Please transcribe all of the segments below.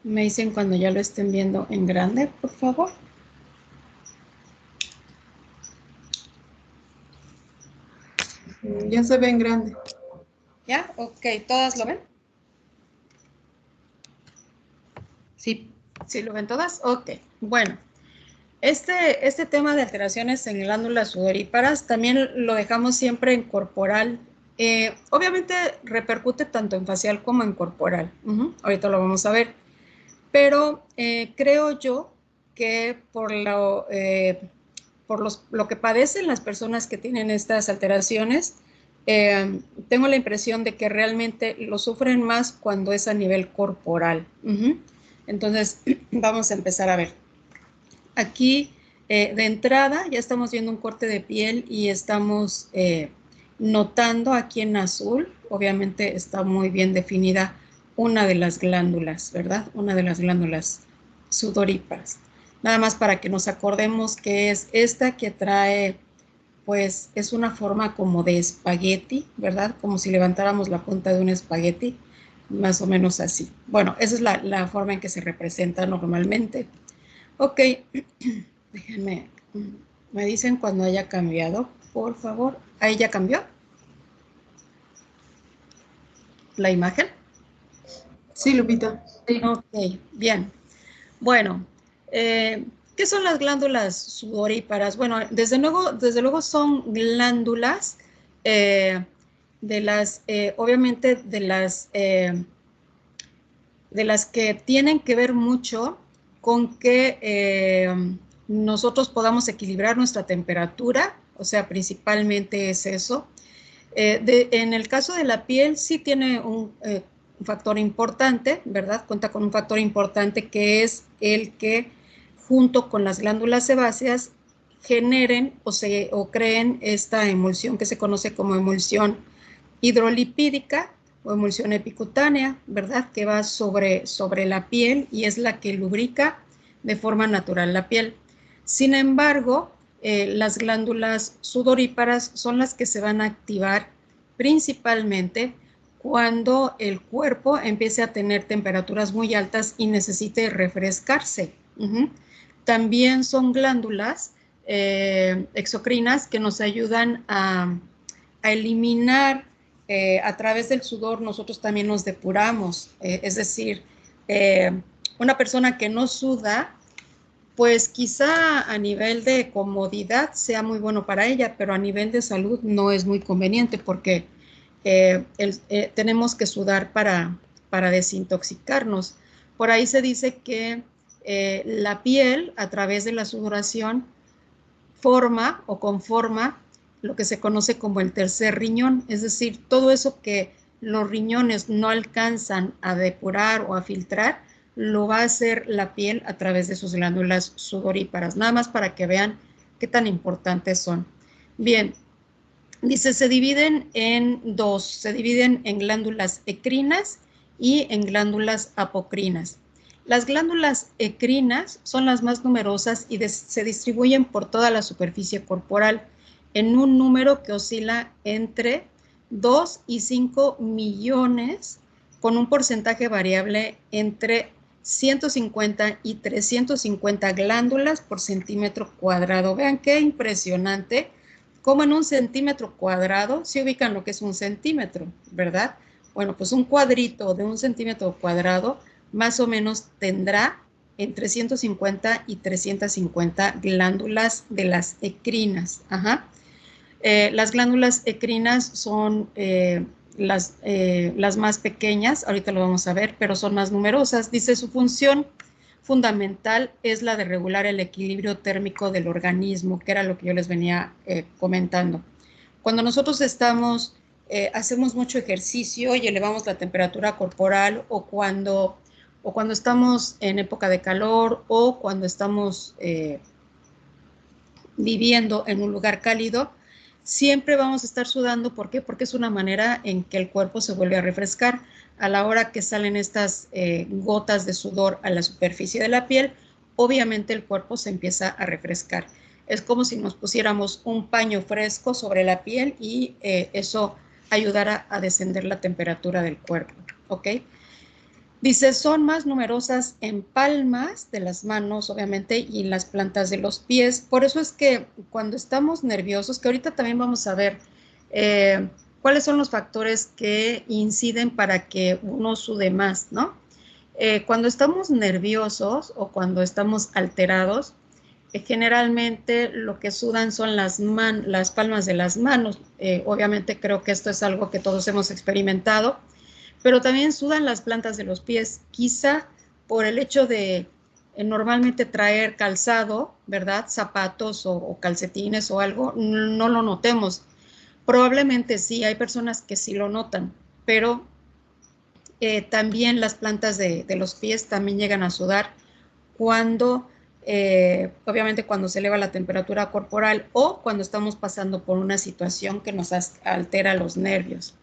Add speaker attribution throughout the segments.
Speaker 1: Me dicen cuando ya lo estén viendo en grande, por favor.
Speaker 2: Ya se ve en grande.
Speaker 1: ¿Ya? Ok, ¿todas lo ven?
Speaker 2: Sí.
Speaker 1: ¿Sí lo ven todas? Ok, bueno. Este tema de alteraciones en glándulas sudoríparas también lo dejamos siempre en corporal. Obviamente repercute tanto en facial como en corporal. Ahorita lo vamos a ver. Pero creo yo que lo que padecen las personas que tienen estas alteraciones, tengo la impresión de que realmente lo sufren más cuando es a nivel corporal. Entonces, vamos a empezar a ver. Aquí, de entrada, ya estamos viendo un corte de piel y estamos notando aquí en azul, obviamente está muy bien definida una de las glándulas, ¿verdad? Una de las glándulas sudoríparas. Nada más para que nos acordemos que es esta que trae, pues es una forma como de espagueti, ¿verdad? Como si levantáramos la punta de un espagueti, más o menos así. Bueno, esa es la forma en que se representa normalmente. Ok, déjenme, me dicen cuando haya cambiado, por favor. ¿Ahí ya cambió la imagen?
Speaker 2: Sí, Lupita. Sí.
Speaker 1: Ok, bien. Bueno, ¿qué son las glándulas sudoríparas? Bueno, desde luego son glándulas obviamente de las que tienen que ver mucho con que nosotros podamos equilibrar nuestra temperatura, o sea, principalmente es eso. En el caso de la piel sí tiene un factor importante, ¿verdad? Cuenta con un factor importante que es el que junto con las glándulas sebáceas generen o creen esta emulsión que se conoce como emulsión hidrolipídica o emulsión epicutánea, ¿verdad? Que va sobre la piel y es la que lubrica de forma natural la piel. Sin embargo, las glándulas sudoríparas son las que se van a activar principalmente cuando el cuerpo empiece a tener temperaturas muy altas y necesite refrescarse. También son glándulas exocrinas que nos ayudan a eliminar a través del sudor. Nosotros también nos depuramos, es decir, una persona que no suda, pues quizá a nivel de comodidad sea muy bueno para ella, pero a nivel de salud no es muy conveniente porque tenemos que sudar para desintoxicarnos. Por ahí se dice que la piel, a través de la sudoración, forma o conforma lo que se conoce como el tercer riñón, es decir, todo eso que los riñones no alcanzan a depurar o a filtrar, lo va a hacer la piel a través de sus glándulas sudoríparas, nada más para que vean qué tan importantes son. Bien, dice, se dividen en dos, se dividen en glándulas ecrinas y en glándulas apocrinas. Las glándulas ecrinas son las más numerosas y se distribuyen por toda la superficie corporal en un número que oscila entre 2 y 5 millones, con un porcentaje variable entre 150 y 350 glándulas por centímetro cuadrado. Vean qué impresionante, como en un centímetro cuadrado, se ubican lo que es un centímetro, ¿verdad? Bueno, pues un cuadrito de un centímetro cuadrado más o menos tendrá entre 150 y 350 glándulas de las ecrinas. Las glándulas ecrinas son las más pequeñas, ahorita lo vamos a ver, pero son más numerosas. Dice, su función fundamental es la de regular el equilibrio térmico del organismo, que era lo que yo les venía comentando. Cuando nosotros hacemos mucho ejercicio y elevamos la temperatura corporal, o cuando estamos en época de calor, o cuando estamos viviendo en un lugar cálido, siempre vamos a estar sudando. ¿Por qué? Porque es una manera en que el cuerpo se vuelve a refrescar. A la hora que salen estas gotas de sudor a la superficie de la piel, obviamente el cuerpo se empieza a refrescar. Es como si nos pusiéramos un paño fresco sobre la piel y eso ayudara a descender la temperatura del cuerpo, ¿ok? Dice, son más numerosas en palmas de las manos, obviamente, y en las plantas de los pies. Por eso es que cuando estamos nerviosos, que ahorita también vamos a ver cuáles son los factores que inciden para que uno sude más, ¿no? Cuando estamos nerviosos o cuando estamos alterados, generalmente lo que sudan son las palmas de las manos. Obviamente creo que esto es algo que todos hemos experimentado, pero también sudan las plantas de los pies, quizá por el hecho de normalmente traer calzado, ¿verdad? Zapatos o calcetines o algo, no lo notemos. Probablemente sí, hay personas que sí lo notan, pero también las plantas de los pies también llegan a sudar cuando, obviamente cuando se eleva la temperatura corporal o cuando estamos pasando por una situación que nos altera los nervios.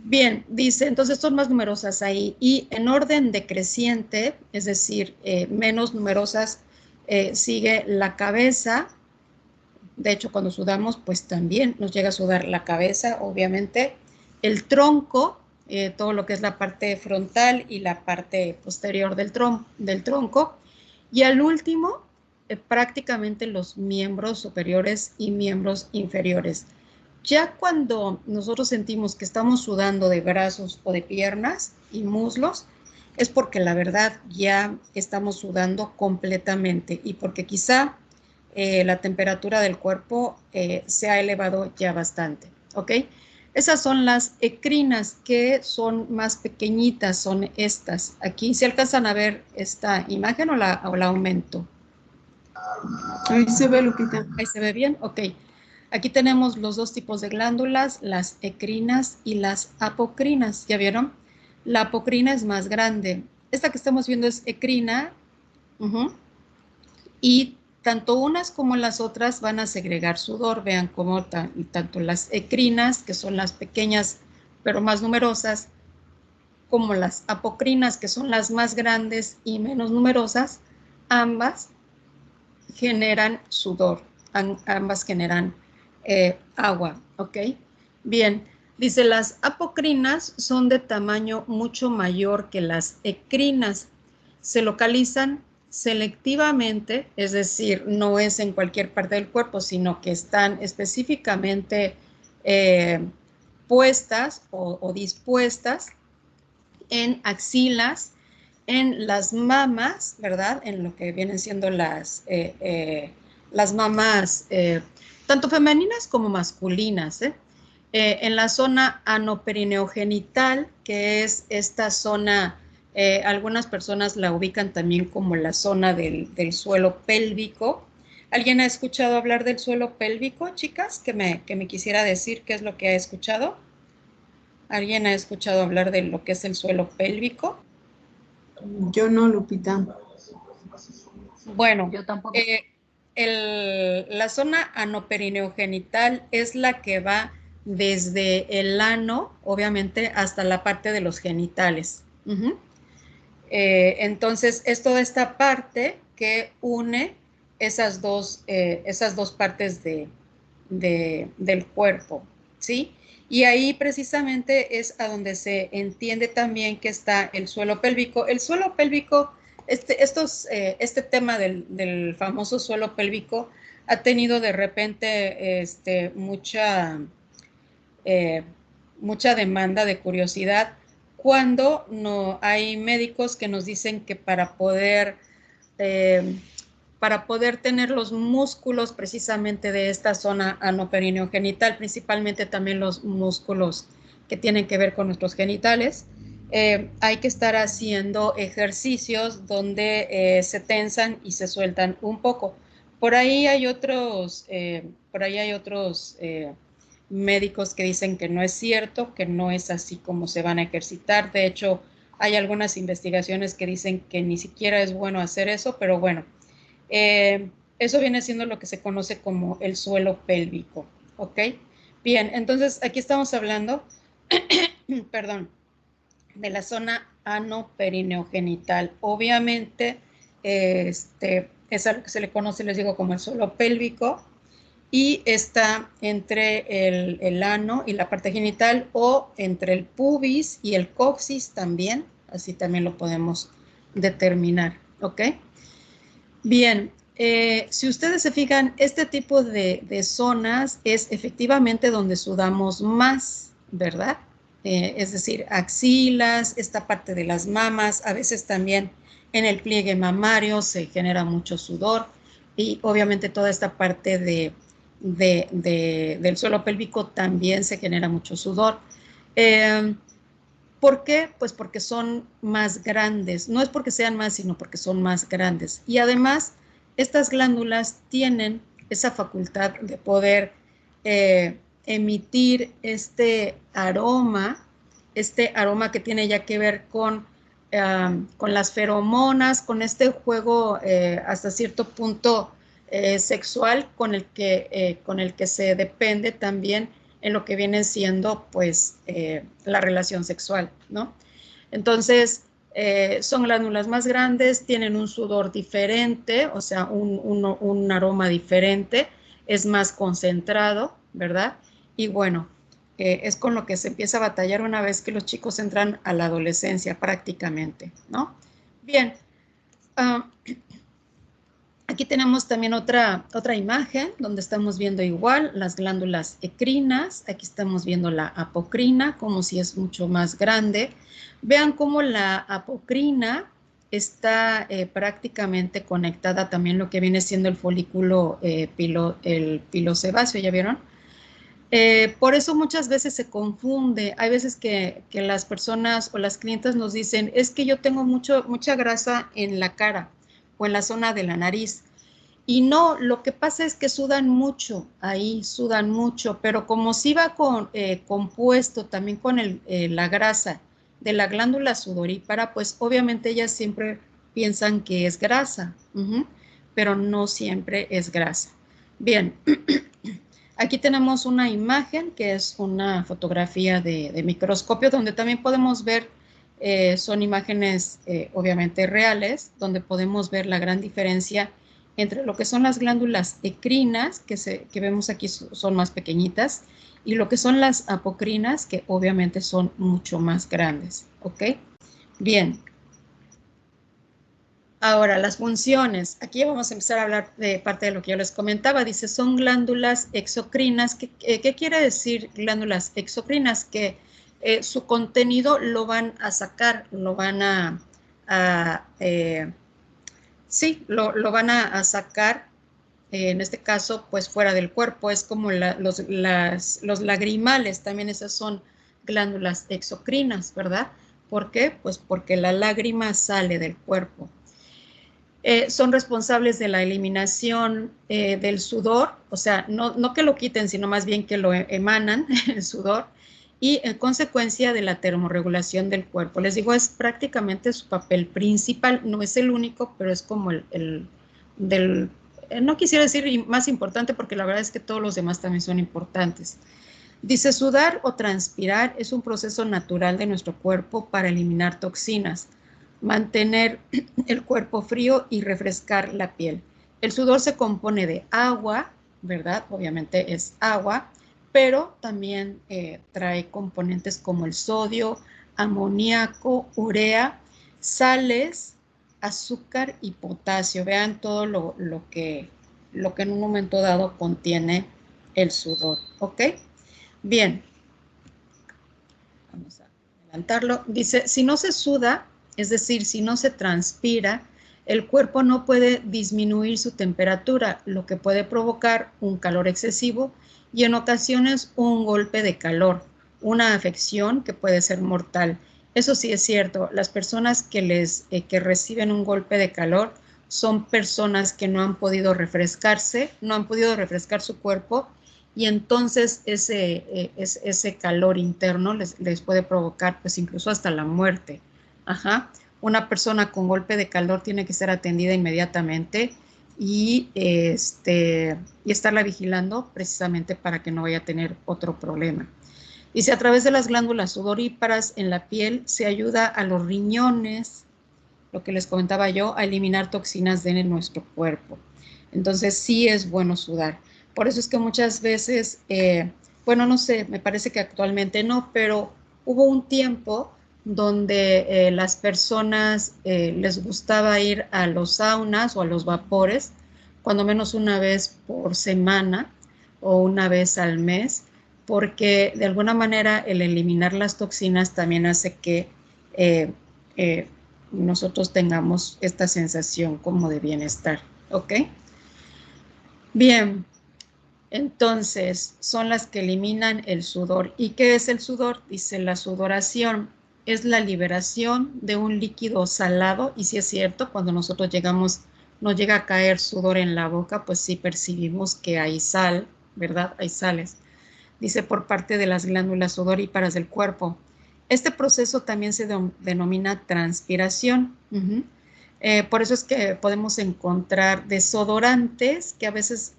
Speaker 1: Bien, dice, entonces son más numerosas ahí y en orden decreciente, es decir, menos numerosas, sigue la cabeza. De hecho, cuando sudamos, pues también nos llega a sudar la cabeza, obviamente. El tronco, todo lo que es la parte frontal y la parte posterior del tronco. Y al último, prácticamente los miembros superiores y miembros inferiores. Ya cuando nosotros sentimos que estamos sudando de brazos o de piernas y muslos, es porque la verdad ya estamos sudando completamente y porque quizá la temperatura del cuerpo se ha elevado ya bastante, ¿ok? Esas son las ecrinas, que son más pequeñitas, son estas. Aquí se alcanzan a ver esta imagen o la aumento.
Speaker 2: Ahí se ve, Lupita.
Speaker 1: Ahí se ve bien, ok. Aquí tenemos los dos tipos de glándulas, las ecrinas y las apocrinas, ¿ya vieron? La apocrina es más grande. Esta que estamos viendo es ecrina, y tanto unas como las otras van a segregar sudor. Vean cómo tanto las ecrinas, que son las pequeñas pero más numerosas, como las apocrinas, que son las más grandes y menos numerosas, ambas generan sudor, ambas generan agua, ¿ok? Bien, dice, las apocrinas son de tamaño mucho mayor que las ecrinas. Se localizan selectivamente, es decir, no es en cualquier parte del cuerpo, sino que están específicamente puestas o dispuestas en axilas, en las mamas, ¿verdad? En lo que vienen siendo las mamas, tanto femeninas como masculinas, en la zona anoperineogenital, que es esta zona, algunas personas la ubican también como la zona del suelo pélvico. ¿Alguien ha escuchado hablar del suelo pélvico, chicas? Que me quisiera decir qué es lo que ha escuchado. ¿Alguien ha escuchado hablar de lo que es el suelo pélvico?
Speaker 2: Yo no, Lupita.
Speaker 1: Bueno,
Speaker 3: Yo tampoco.
Speaker 1: la zona anoperineogenital es la que va desde el ano, obviamente, hasta la parte de los genitales. Entonces, es toda esta parte que une esas dos partes del cuerpo, ¿sí? Y ahí precisamente es a donde se entiende también que está el suelo pélvico. El suelo pélvico, este tema del famoso suelo pélvico ha tenido de repente mucha demanda de curiosidad, cuando no hay médicos que nos dicen que para poder tener los músculos precisamente de esta zona anoperineogenital, principalmente también los músculos que tienen que ver con nuestros genitales, hay que estar haciendo ejercicios donde se tensan y se sueltan un poco. Por ahí hay otros médicos que dicen que no es cierto, que no es así como se van a ejercitar. De hecho, hay algunas investigaciones que dicen que ni siquiera es bueno hacer eso, pero bueno, eso viene siendo lo que se conoce como el suelo pélvico, ¿ok? Bien, entonces aquí estamos hablando, perdón, de la zona anoperineogenital. Obviamente, es algo que se le conoce, les digo, como el suelo pélvico, y está entre el ano y la parte genital, o entre el pubis y el coxis también, así también lo podemos determinar, ¿ok? Bien, si ustedes se fijan, este tipo de zonas es efectivamente donde sudamos más, ¿verdad? Es decir, axilas, esta parte de las mamas, a veces también en el pliegue mamario se genera mucho sudor y obviamente toda esta parte del suelo pélvico también se genera mucho sudor. ¿Por qué? Pues porque son más grandes. No es porque sean más, sino porque son más grandes. Y además, estas glándulas tienen esa facultad de poder emitir este aroma que tiene ya que ver con las feromonas, con este juego hasta cierto punto sexual con el que se depende también en lo que viene siendo pues la relación sexual, ¿no? Entonces, son glándulas más grandes, tienen un sudor diferente, o sea, un aroma diferente, es más concentrado, ¿verdad? Y bueno, es con lo que se empieza a batallar una vez que los chicos entran a la adolescencia prácticamente, ¿no? Bien, aquí tenemos también otra imagen donde estamos viendo igual las glándulas endocrinas. Aquí estamos viendo la apocrina, como si es mucho más grande. Vean cómo la apocrina está prácticamente conectada también lo que viene siendo el folículo el pilosebáceo, ¿ya vieron? Por eso muchas veces se confunde. Hay veces que las personas o las clientas nos dicen, es que yo tengo mucha grasa en la cara o en la zona de la nariz. Y no, lo que pasa es que sudan mucho, ahí sudan mucho, pero como si va compuesto también con la grasa de la glándula sudorípara, pues obviamente ellas siempre piensan que es grasa, pero no siempre es grasa. Bien, aquí tenemos una imagen que es una fotografía de microscopio donde también podemos ver, son imágenes obviamente reales, donde podemos ver la gran diferencia entre lo que son las glándulas endocrinas, que vemos aquí son más pequeñitas, y lo que son las apocrinas, que obviamente son mucho más grandes, ¿ok? Bien. Ahora, las funciones. Aquí vamos a empezar a hablar de parte de lo que yo les comentaba. Dice, son glándulas exocrinas. ¿Qué quiere decir glándulas exocrinas? Que su contenido lo van a sacar, lo van sí, lo van a sacar, en este caso, pues fuera del cuerpo. Es como los lagrimales, también esas son glándulas exocrinas, ¿verdad? ¿Por qué? Pues porque la lágrima sale del cuerpo. Son responsables de la eliminación del sudor, o sea, no que lo quiten, sino más bien que lo emanan, el sudor, y en consecuencia de la termorregulación del cuerpo. Les digo, es prácticamente su papel principal, no es el único, pero es como no quisiera decir más importante, porque la verdad es que todos los demás también son importantes. Dice, sudar o transpirar es un proceso natural de nuestro cuerpo para eliminar toxinas, mantener el cuerpo frío y refrescar la piel. El sudor se compone de agua, ¿verdad? Obviamente es agua, pero también trae componentes como el sodio, amoníaco, urea, sales, azúcar y potasio. Vean todo lo que en un momento dado contiene el sudor, ¿ok? Bien, vamos a adelantarlo. Dice, si no se suda, es decir, si no se transpira, el cuerpo no puede disminuir su temperatura, lo que puede provocar un calor excesivo y en ocasiones un golpe de calor, una afección que puede ser mortal. Eso sí es cierto, las personas que reciben un golpe de calor son personas que no han podido refrescarse, no han podido refrescar su cuerpo, y entonces ese calor interno les puede provocar pues incluso hasta la muerte. Ajá. Una persona con golpe de calor tiene que ser atendida inmediatamente y estarla vigilando precisamente para que no vaya a tener otro problema. Dice, a través de las glándulas sudoríparas en la piel se ayuda a los riñones, lo que les comentaba yo, a eliminar toxinas de nuestro cuerpo. Entonces sí es bueno sudar. Por eso es que muchas veces, bueno, no sé, me parece que actualmente no, pero hubo un tiempo donde las personas les gustaba ir a los saunas o a los vapores, cuando menos una vez por semana o una vez al mes, porque de alguna manera el eliminar las toxinas también hace que eh, eh, nosotros tengamos esta sensación como de bienestar, ¿ok? Bien, entonces son las que eliminan el sudor. ¿Y qué es el sudor? Dice la sudoración es la liberación de un líquido salado, y si es cierto, cuando nosotros nos llega a caer sudor en la boca, pues sí percibimos que hay sal, ¿verdad? Hay sales. Dice por parte de las glándulas sudoríparas del cuerpo. Este proceso también se denomina transpiración. Por eso es que podemos encontrar desodorantes que a veces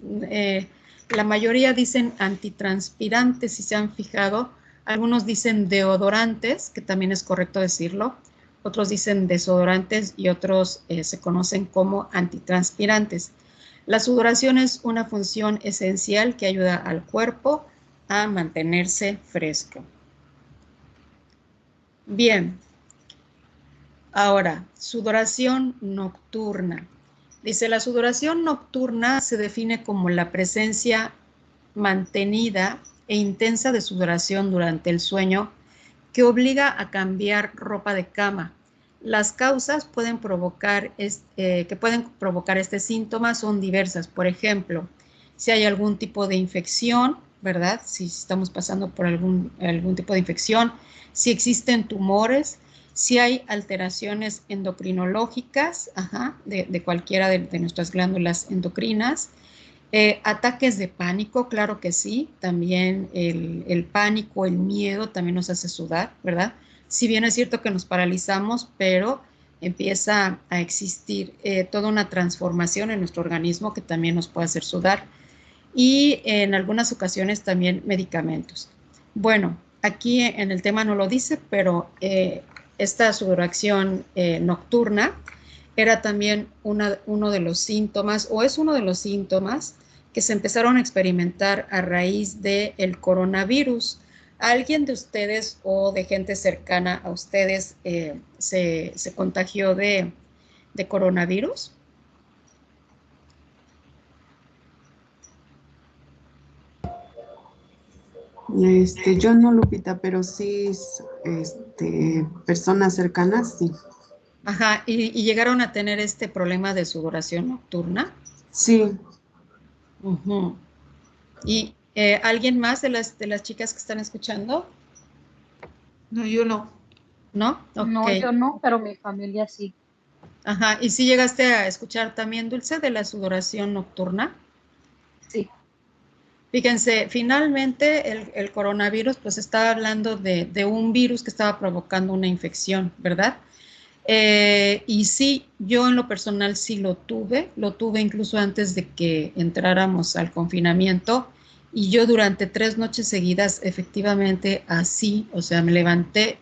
Speaker 1: la mayoría dicen antitranspirantes, si se han fijado. Algunos dicen deodorantes, que también es correcto decirlo. Otros dicen desodorantes y otros se conocen como antitranspirantes. La sudoración es una función esencial que ayuda al cuerpo a mantenerse fresco. Bien, ahora, sudoración nocturna. Dice, la sudoración nocturna se define como la presencia mantenida e intensa de sudoración durante el sueño que obliga a cambiar ropa de cama. Las causas que pueden provocar este síntoma son diversas. Por ejemplo, si hay algún tipo de infección, ¿verdad? Si estamos pasando por algún tipo de infección, si existen tumores, si hay alteraciones endocrinológicas, de cualquiera de nuestras glándulas endocrinas, ataques de pánico, claro que sí, también el pánico, el miedo también nos hace sudar, ¿verdad? Si bien es cierto que nos paralizamos, pero empieza a existir toda una transformación en nuestro organismo que también nos puede hacer sudar, y en algunas ocasiones también medicamentos. Bueno, aquí en el tema no lo dice, pero esta sudoración nocturna era también uno de los síntomas, o es uno de los síntomas que se empezaron a experimentar a raíz del coronavirus. ¿Alguien de ustedes o de gente cercana a ustedes se contagió de coronavirus?
Speaker 2: Yo no, Lupita, pero sí, personas cercanas, sí.
Speaker 1: Ajá, y llegaron a tener este problema de sudoración nocturna.
Speaker 2: Sí,
Speaker 1: Ujú. ¿Y alguien más de las chicas que están escuchando?
Speaker 2: no, yo no.
Speaker 1: ¿No? Ok.
Speaker 3: No, yo no, pero mi familia sí.
Speaker 1: Ajá, ¿y si llegaste a escuchar también, Dulce, de la sudoración nocturna?
Speaker 3: Sí.
Speaker 1: Fíjense, finalmente el coronavirus pues estaba hablando de un virus que estaba provocando una infección, ¿verdad? Y sí, yo en lo personal sí lo tuve incluso antes de que entráramos al confinamiento, y yo durante 3 noches seguidas efectivamente así, o sea, me levanté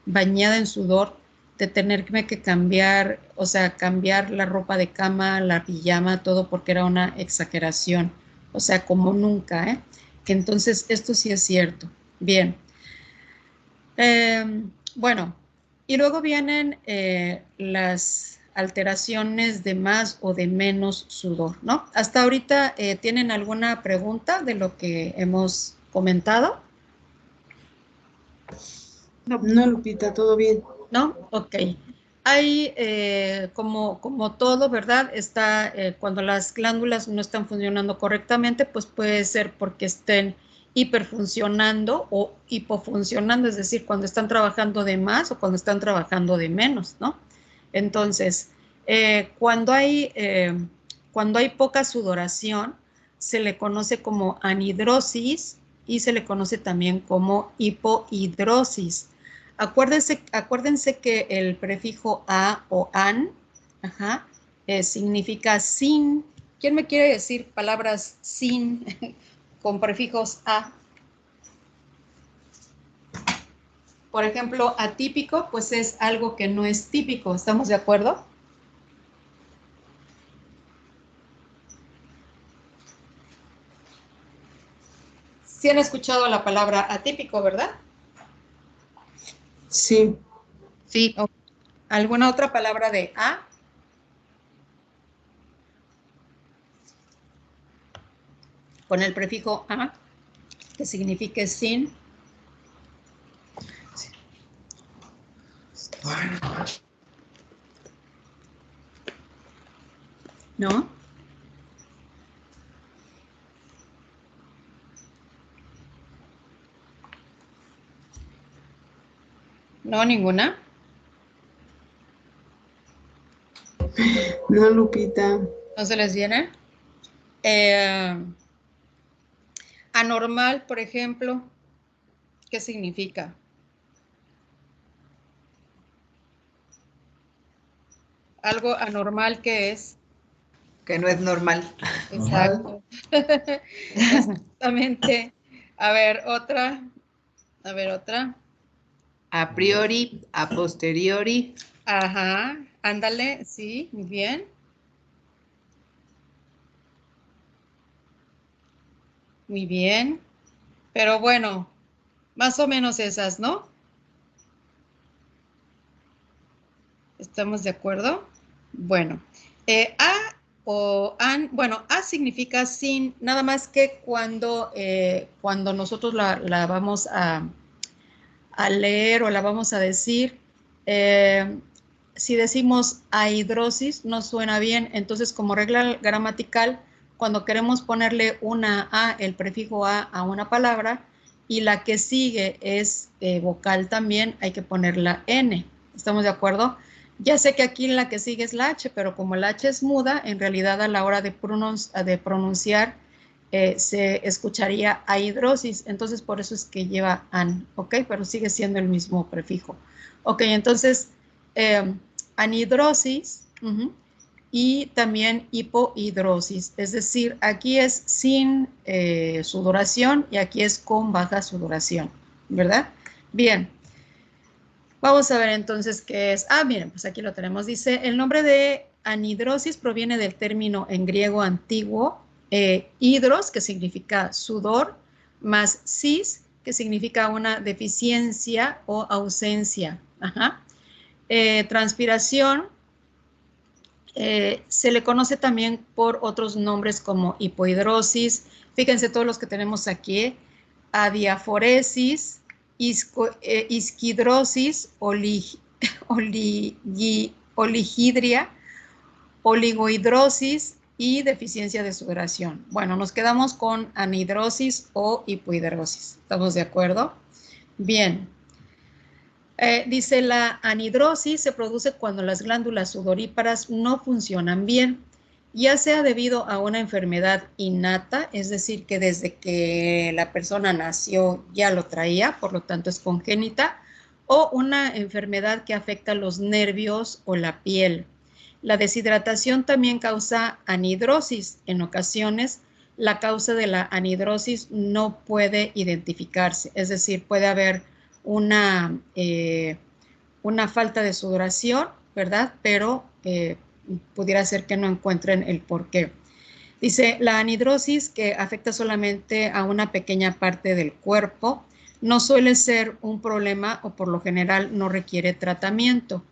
Speaker 1: bañada en sudor de tenerme que cambiar, o sea, cambiar la ropa de cama, la pijama, todo porque era una exageración, o sea, como nunca, ¿eh? Que entonces esto sí es cierto. Bien. Bueno, y luego vienen las alteraciones de más o de menos sudor, ¿no? Hasta ahorita, ¿tienen alguna pregunta de lo que hemos comentado?
Speaker 2: No, Lupita, todo bien.
Speaker 1: ¿No? Ok. Hay, como todo, ¿verdad? Está, cuando las glándulas no están funcionando correctamente, pues puede ser porque estén hiperfuncionando o hipofuncionando, es decir, cuando están trabajando de más o cuando están trabajando de menos, ¿no? Entonces, eh, cuando hay, eh, cuando hay poca sudoración, se le conoce como anhidrosis y se le conoce también como hipohidrosis. Acuérdense que el prefijo a o an, ajá, significa sin. ¿Quién me quiere decir palabras sin con prefijos a? Por ejemplo, atípico, pues es algo que no es típico. ¿Estamos de acuerdo? Sí han escuchado la palabra atípico, ¿verdad?
Speaker 2: Sí,
Speaker 4: Sí.
Speaker 1: ¿Alguna otra palabra de a? Con el prefijo a, que signifique sin. ¿No? No, ninguna.
Speaker 2: No, Lupita.
Speaker 1: ¿No se les viene? Anormal, por ejemplo, ¿qué significa? Algo anormal, ¿qué es?
Speaker 4: Que no es normal.
Speaker 1: Exacto. Exactamente. A ver, otra. A ver, otra.
Speaker 4: A priori, a posteriori.
Speaker 1: Ajá, ándale, sí, muy bien. Muy bien. Pero bueno, más o menos esas, ¿no? ¿Estamos de acuerdo? Bueno, a o an, bueno, a significa sin, nada más que cuando nosotros la vamos a leer o la vamos a decir, si decimos ahidrosis no suena bien, entonces como regla gramatical, cuando queremos ponerle una a, el prefijo a una palabra, y la que sigue es vocal también, hay que poner la n. ¿Estamos de acuerdo? Ya sé que aquí la que sigue es la h, pero como la h es muda, en realidad a la hora de pronunciar se escucharía ahidrosis, entonces por eso es que lleva an, ¿ok? Pero sigue siendo el mismo prefijo. Ok, entonces anhidrosis y también hipohidrosis, es decir, aquí es sin sudoración y aquí es con baja sudoración, ¿verdad? Bien. Vamos a ver entonces qué es. Ah, miren, pues aquí lo tenemos. Dice, el nombre de anhidrosis proviene del término en griego antiguo, hidros, que significa sudor, más cis, que significa una deficiencia o ausencia. Ajá. Transpiración, se le conoce también por otros nombres como hipohidrosis. Fíjense todos los que tenemos aquí. Adiaforesis, isquidrosis, oligidria, oligohidrosis y deficiencia de sudoración. Bueno, nos quedamos con anhidrosis o hipohidrosis. ¿Estamos de acuerdo? Bien. Dice, la anhidrosis se produce cuando las glándulas sudoríparas no funcionan bien, ya sea debido a una enfermedad innata, es decir, que desde que la persona nació ya lo traía, por lo tanto es congénita, o una enfermedad que afecta los nervios o la piel. La deshidratación también causa anhidrosis. En ocasiones, la causa de la anhidrosis no puede identificarse, es decir, puede haber una falta de sudoración, ¿verdad? Pero pudiera ser que no encuentren el por qué. Dice, la anhidrosis, que afecta solamente a una pequeña parte del cuerpo, no suele ser un problema o por lo general no requiere tratamiento.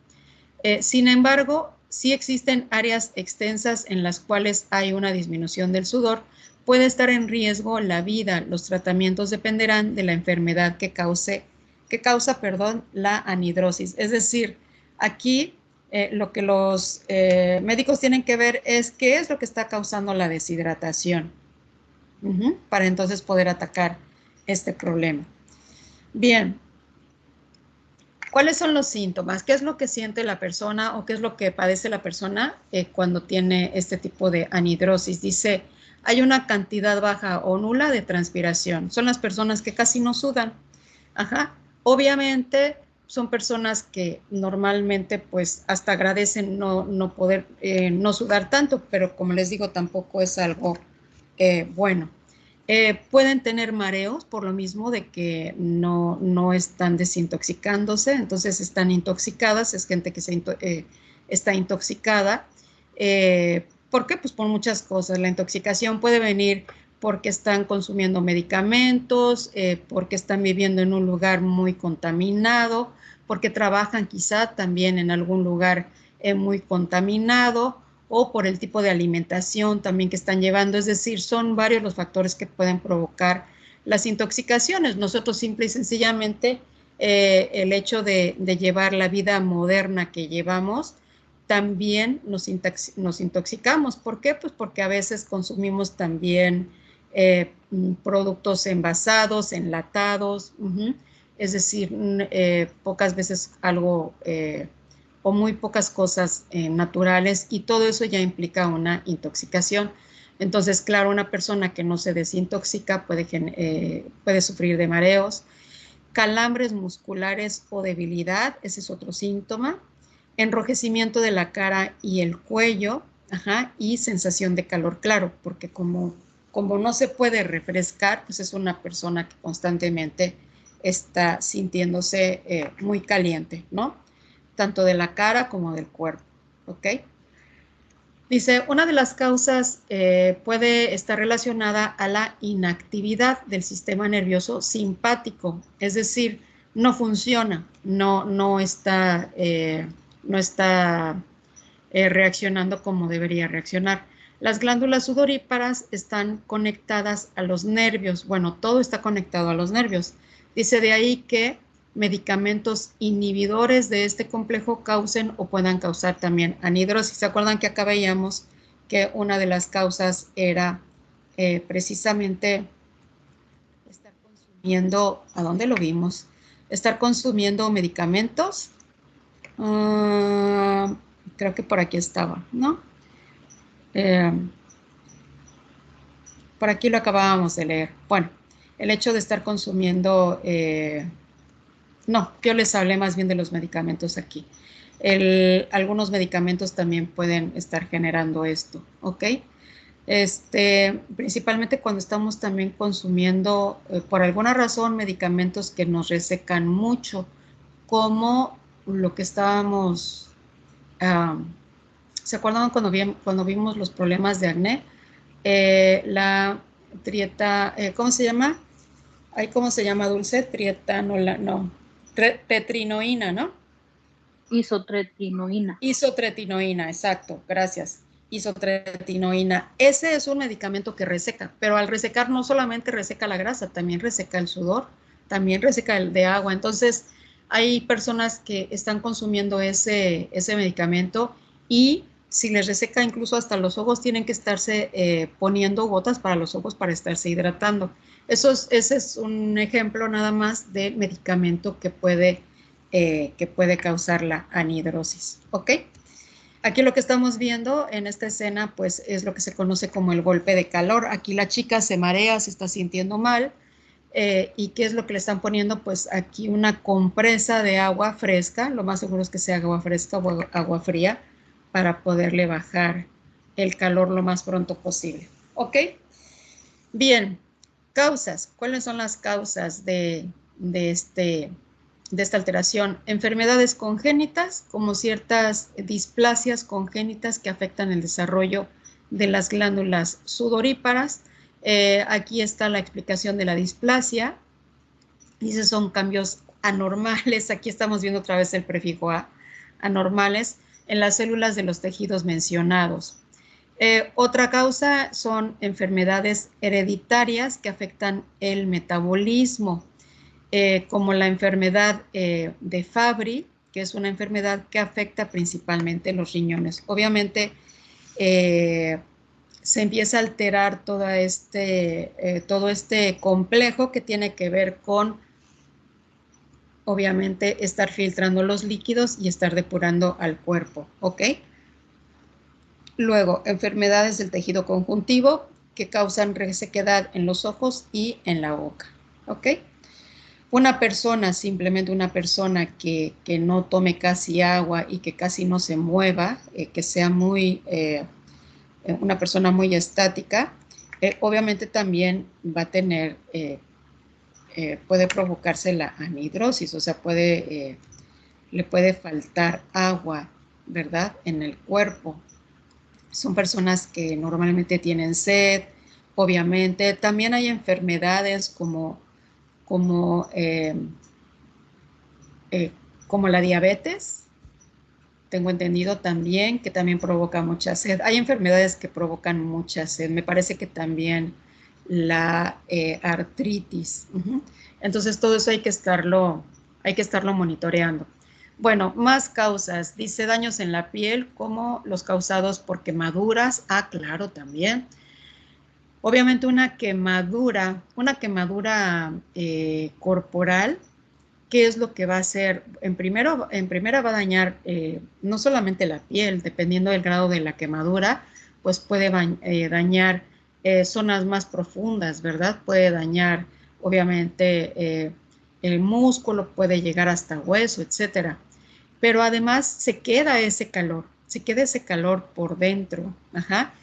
Speaker 1: Sin embargo, sí existen áreas extensas en las cuales hay una disminución del sudor. Puede estar en riesgo la vida. Los tratamientos dependerán de la enfermedad que causa, la anhidrosis. Es decir, aquí lo que los médicos tienen que ver es qué es lo que está causando la deshidratación, para entonces poder atacar este problema. Bien. ¿Cuáles son los síntomas? ¿Qué es lo que siente la persona o qué es lo que padece la persona cuando tiene este tipo de anhidrosis? Dice, hay una cantidad baja o nula de transpiración. Son las personas que casi no sudan. Ajá. Obviamente son personas que normalmente pues hasta agradecen no poder no sudar tanto, pero como les digo, tampoco es algo bueno. Pueden tener mareos por lo mismo de que no están desintoxicándose, entonces están intoxicadas, es gente que está intoxicada. ¿Por qué? Pues por muchas cosas. La intoxicación puede venir porque están consumiendo medicamentos, porque están viviendo en un lugar muy contaminado, porque trabajan quizá también en algún lugar muy contaminado o por el tipo de alimentación también que están llevando. Es decir, son varios los factores que pueden provocar las intoxicaciones. Nosotros simple y sencillamente el hecho de llevar la vida moderna que llevamos, también nos intoxicamos. ¿Por qué? Pues porque a veces consumimos también productos envasados, enlatados, es decir, pocas veces algo o muy pocas cosas naturales, y todo eso ya implica una intoxicación. Entonces, claro, una persona que no se desintoxica puede sufrir de mareos, calambres musculares o debilidad, ese es otro síntoma, enrojecimiento de la cara y el cuello, y sensación de calor, claro, porque como no se puede refrescar, pues es una persona que constantemente está sintiéndose muy caliente, ¿no? Tanto de la cara como del cuerpo, ¿ok? Dice, una de las causas puede estar relacionada a la inactividad del sistema nervioso simpático, es decir, no funciona, no está reaccionando como debería reaccionar. Las glándulas sudoríparas están conectadas a los nervios. Bueno, todo está conectado a los nervios. Dice de ahí que medicamentos inhibidores de este complejo causen o puedan causar también anhidrosis. ¿Se acuerdan que acá veíamos que una de las causas era precisamente estar consumiendo, ¿a dónde lo vimos? Estar consumiendo medicamentos. Creo que por aquí estaba, ¿no? Por aquí lo acabábamos de leer. Bueno, el hecho de estar consumiendo, no, yo les hablé más bien de los medicamentos aquí. Algunos medicamentos también pueden estar generando esto, ¿ok? Principalmente cuando estamos también consumiendo, por alguna razón, medicamentos que nos resecan mucho, como lo que estábamos, ¿se acuerdan cuando vimos los problemas de acné? La trieta, ¿cómo se llama? ¿Cómo se llama, Dulce? Trietanola, no, tetrinoína, ¿no?
Speaker 3: Isotretinoína.
Speaker 1: Isotretinoína, exacto, gracias. Isotretinoína. Ese es un medicamento que reseca, pero al resecar no solamente reseca la grasa, también reseca el sudor, también reseca el de agua. Entonces, hay personas que están consumiendo ese medicamento y si les reseca incluso hasta los ojos, tienen que estarse poniendo gotas para los ojos para estarse hidratando. Ese es un ejemplo nada más de medicamento que puede causar la anhidrosis, ¿ok? Aquí lo que estamos viendo en esta escena, pues, es lo que se conoce como el golpe de calor. Aquí la chica se marea, se está sintiendo mal, ¿y qué es lo que le están poniendo? Pues aquí una compresa de agua fresca, lo más seguro es que sea agua fresca o agua fría, para poderle bajar el calor lo más pronto posible, ¿ok? Bien, causas. ¿Cuáles son las causas de esta alteración? Enfermedades congénitas, como ciertas displasias congénitas que afectan el desarrollo de las glándulas sudoríparas. Aquí está la explicación de la displasia. Dice, son cambios anormales. Aquí estamos viendo otra vez el prefijo a, anormales, en las células de los tejidos mencionados. Otra causa son enfermedades hereditarias que afectan el metabolismo, como la enfermedad de Fabry, que es una enfermedad que afecta principalmente los riñones. Obviamente, se empieza a alterar todo este complejo que tiene que ver con, obviamente, estar filtrando los líquidos y estar depurando al cuerpo, ¿ok? Luego, enfermedades del tejido conjuntivo que causan resequedad en los ojos y en la boca, ¿ok? Simplemente una persona que no tome casi agua y que casi no se mueva, que sea una persona muy estática, obviamente también va a tener, puede provocarse la anhidrosis, o sea, le puede faltar agua, ¿verdad?, en el cuerpo. Son personas que normalmente tienen sed, obviamente. También hay enfermedades como como la diabetes, tengo entendido también que también provoca mucha sed. Hay enfermedades que provocan mucha sed. Me parece que también la artritis. Entonces, todo eso hay que estarlo monitoreando. Bueno, más causas. Dice daños en la piel como los causados por quemaduras. Ah, claro, también. Obviamente una quemadura corporal, ¿qué es lo que va a hacer? En primera va a dañar no solamente la piel, dependiendo del grado de la quemadura, pues puede dañar zonas más profundas, ¿verdad? Puede dañar, obviamente, el músculo, puede llegar hasta hueso, etcétera. Pero además se queda ese calor por dentro. Ajá.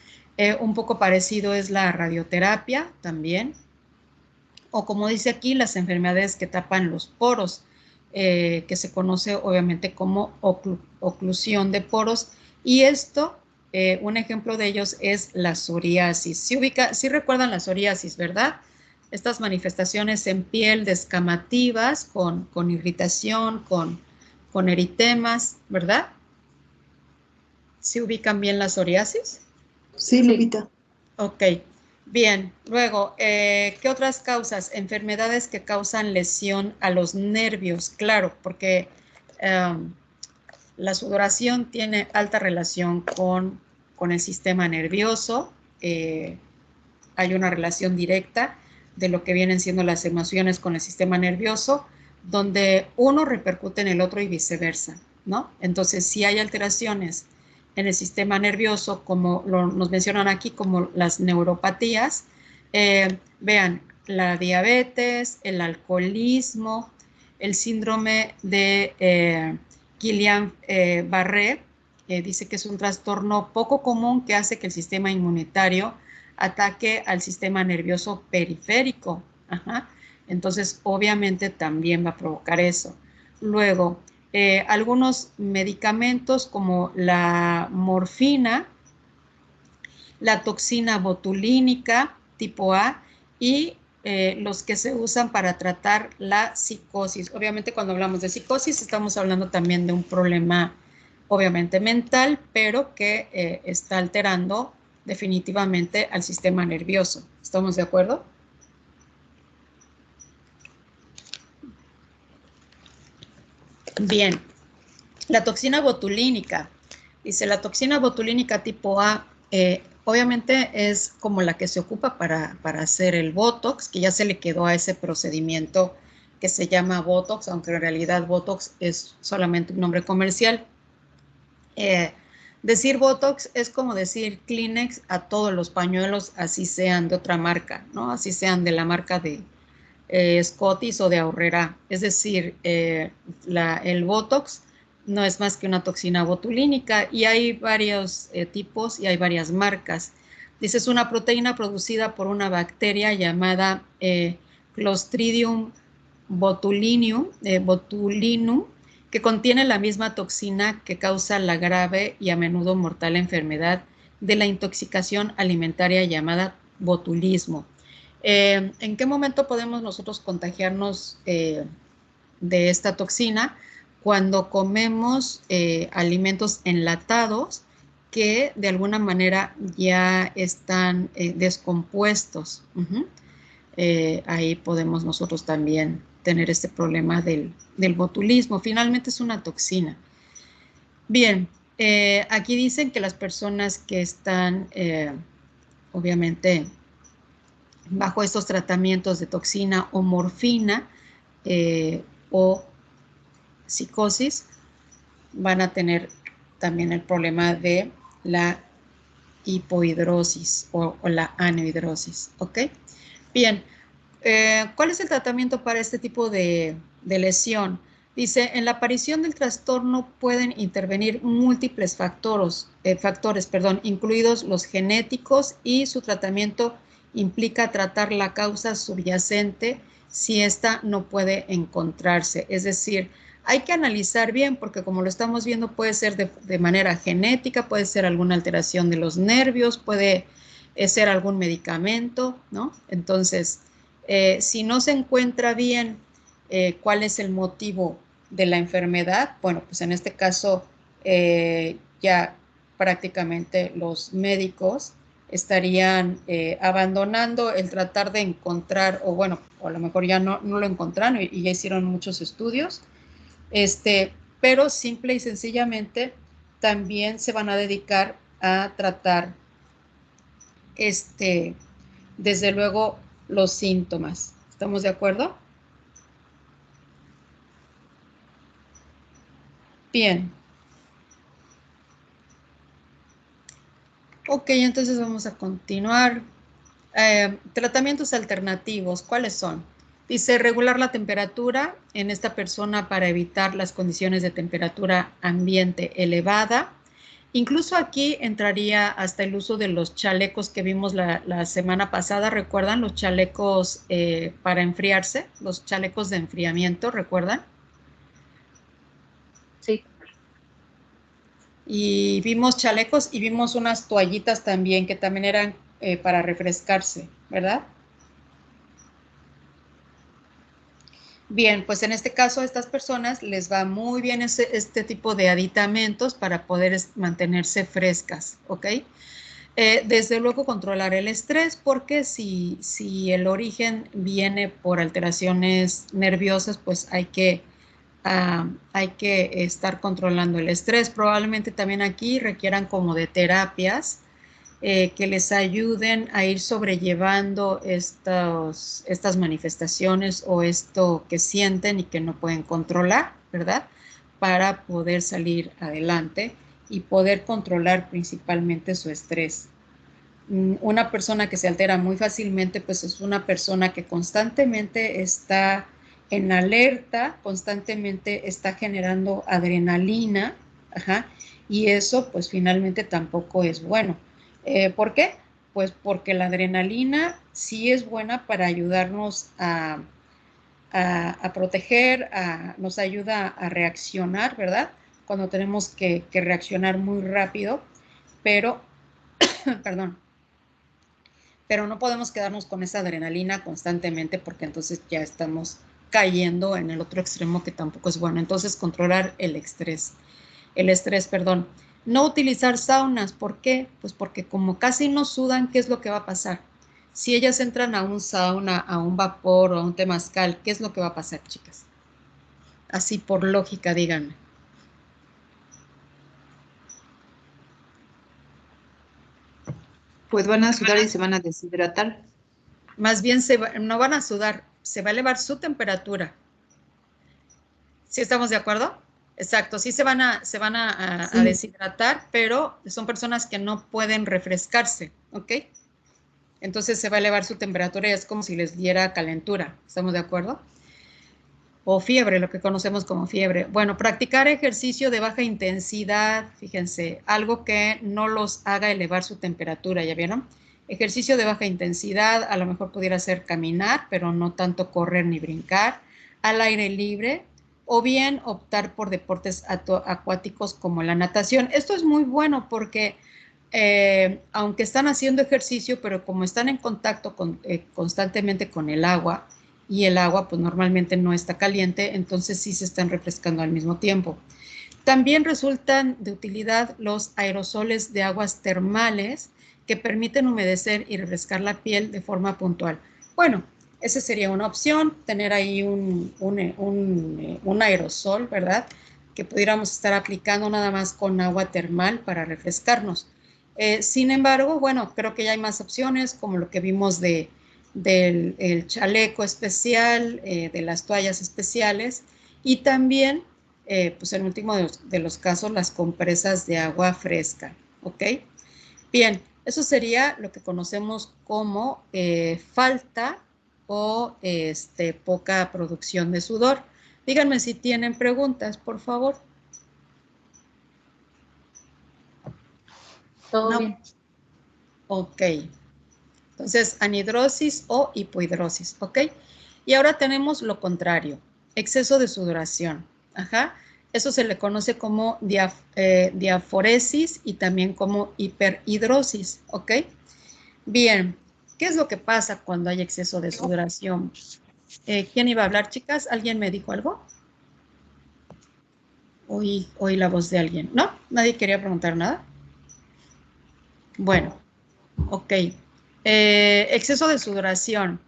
Speaker 1: Un poco parecido es la radioterapia también, o como dice aquí, las enfermedades que tapan los poros, que se conoce obviamente como oclusión de poros. Y esto, un ejemplo de ellos es la psoriasis. Sí recuerdan la psoriasis, ¿verdad? Estas manifestaciones en piel descamativas, con irritación, con eritemas, ¿verdad? ¿Sí ubican bien la psoriasis?
Speaker 2: Sí, Lupita.
Speaker 1: Ok, bien. Luego, ¿qué otras causas? Enfermedades que causan lesión a los nervios, claro, porque la sudoración tiene alta relación con el sistema nervioso. Hay una relación directa de lo que vienen siendo las emociones con el sistema nervioso, donde uno repercute en el otro y viceversa, ¿no? Entonces, si hay alteraciones en el sistema nervioso, como nos mencionan aquí, como las neuropatías, vean, la diabetes, el alcoholismo, el síndrome de Guillain-Barré, dice que es un trastorno poco común que hace que el sistema inmunitario ataque al sistema nervioso periférico. Ajá. Entonces, obviamente también va a provocar eso. Luego, algunos medicamentos como la morfina, la toxina botulínica tipo A y los que se usan para tratar la psicosis. Obviamente cuando hablamos de psicosis estamos hablando también de un problema obviamente mental, pero que está alterando definitivamente al sistema nervioso. ¿Estamos de acuerdo? Bien, la toxina botulínica. Dice, la toxina botulínica tipo A, obviamente es como la que se ocupa para hacer el Botox, que ya se le quedó a ese procedimiento que se llama Botox, aunque en realidad Botox es solamente un nombre comercial. Decir Botox es como decir Kleenex a todos los pañuelos, así sean de otra marca, ¿no? Así sean de la marca de Scotties o de Aurrera. Es decir, el Botox no es más que una toxina botulínica y hay varios tipos y hay varias marcas. Dice, es una proteína producida por una bacteria llamada Clostridium botulinum, que contiene la misma toxina que causa la grave y a menudo mortal enfermedad de la intoxicación alimentaria llamada botulismo. ¿En qué momento podemos nosotros contagiarnos de esta toxina? Cuando comemos alimentos enlatados que de alguna manera ya están descompuestos. Ahí podemos nosotros también tener este problema del botulismo. Finalmente es una toxina. Bien, aquí dicen que las personas que están obviamente bajo estos tratamientos de toxina o morfina o psicosis van a tener también el problema de la hipohidrosis o la anhidrosis, ¿ok? Bien, ¿cuál es el tratamiento para este tipo de lesión? Dice, en la aparición del trastorno pueden intervenir múltiples factores, incluidos los genéticos, y su tratamiento implica tratar la causa subyacente si ésta no puede encontrarse. Es decir, hay que analizar bien porque como lo estamos viendo puede ser de manera genética, puede ser alguna alteración de los nervios, puede ser algún medicamento, ¿no? Entonces, si no se encuentra bien cuál es el motivo de la enfermedad, bueno, pues en este caso ya prácticamente los médicos estarían abandonando el tratar de encontrar, o bueno, o a lo mejor ya no lo encontraron y ya hicieron muchos estudios, pero simple y sencillamente también se van a dedicar a tratar, desde luego, los síntomas. ¿Estamos de acuerdo? Bien. Ok, entonces vamos a continuar. Tratamientos alternativos, ¿cuáles son? Dice regular la temperatura en esta persona para evitar las condiciones de temperatura ambiente elevada. Incluso aquí entraría hasta el uso de los chalecos que vimos la semana pasada, ¿recuerdan? Los chalecos para enfriarse, los chalecos de enfriamiento, ¿recuerdan?
Speaker 3: Sí.
Speaker 1: Y vimos chalecos y vimos unas toallitas también que también eran para refrescarse, ¿verdad? Bien, pues en este caso a estas personas les va muy bien este tipo de aditamentos para poder mantenerse frescas, ¿ok? Desde luego controlar el estrés, porque si el origen viene por alteraciones nerviosas, pues hay que estar controlando el estrés. Probablemente también aquí requieran como de terapias que les ayuden a ir sobrellevando estas manifestaciones o esto que sienten y que no pueden controlar, ¿verdad? Para poder salir adelante y poder controlar principalmente su estrés. Una persona que se altera muy fácilmente, pues es una persona que constantemente está en alerta, constantemente está generando adrenalina, ajá, y eso pues finalmente tampoco es bueno. ¿Por qué? Pues porque la adrenalina sí es buena para ayudarnos a proteger, nos ayuda a reaccionar, ¿verdad? Cuando tenemos que reaccionar muy rápido, pero, perdón, pero no podemos quedarnos con esa adrenalina constantemente porque entonces ya estamos cayendo en el otro extremo que tampoco es bueno. Entonces, controlar el estrés, perdón. No utilizar saunas, ¿por qué? Pues porque como casi no sudan, ¿qué es lo que va a pasar? Si ellas entran a un sauna, a un vapor o a un temazcal, ¿qué es lo que va a pasar, chicas? Así por lógica, díganme.
Speaker 4: Pues van a sudar y se van a deshidratar.
Speaker 1: Más bien no van a sudar, se va a elevar su temperatura. ¿Sí estamos de acuerdo? Exacto, sí se van a
Speaker 2: Sí,
Speaker 1: deshidratar, pero son personas que no pueden refrescarse, ¿ok? Entonces se va a elevar su temperatura y es como si les diera calentura, ¿estamos de acuerdo? O fiebre, lo que conocemos como fiebre. Bueno, practicar ejercicio de baja intensidad, fíjense, algo que no los haga elevar su temperatura, ¿ya vieron? Ejercicio de baja intensidad, a lo mejor pudiera ser caminar, pero no tanto correr ni brincar, al aire libre, o bien optar por deportes acuáticos como la natación. Esto es muy bueno porque aunque están haciendo ejercicio, pero como están en contacto constantemente con el agua, y el agua pues normalmente no está caliente, entonces sí se están refrescando al mismo tiempo. También resultan de utilidad los aerosoles de aguas termales que permiten humedecer y refrescar la piel de forma puntual. Bueno, esa sería una opción, tener ahí un aerosol, ¿verdad? Que pudiéramos estar aplicando nada más con agua termal para refrescarnos. Sin embargo, bueno, creo que ya hay más opciones, como lo que vimos del el chaleco especial, de las toallas especiales y también, pues en último de los casos, las compresas de agua fresca, ¿ok? Bien, eso sería lo que conocemos como falta o poca producción de sudor. Díganme si tienen preguntas, por favor.
Speaker 3: Todo
Speaker 1: No.
Speaker 3: bien.
Speaker 1: Ok. Entonces, anhidrosis o hipohidrosis, ¿ok? Y ahora tenemos lo contrario, exceso de sudoración. Ajá. Eso se le conoce como diaforesis y también como hiperhidrosis, ¿ok? Bien, ¿qué es lo que pasa cuando hay exceso de sudoración? ¿Quién iba a hablar, chicas? ¿Alguien me dijo algo? Oí la voz de alguien. ¿No? ¿Nadie quería preguntar nada? Bueno, ok. Exceso de sudoración.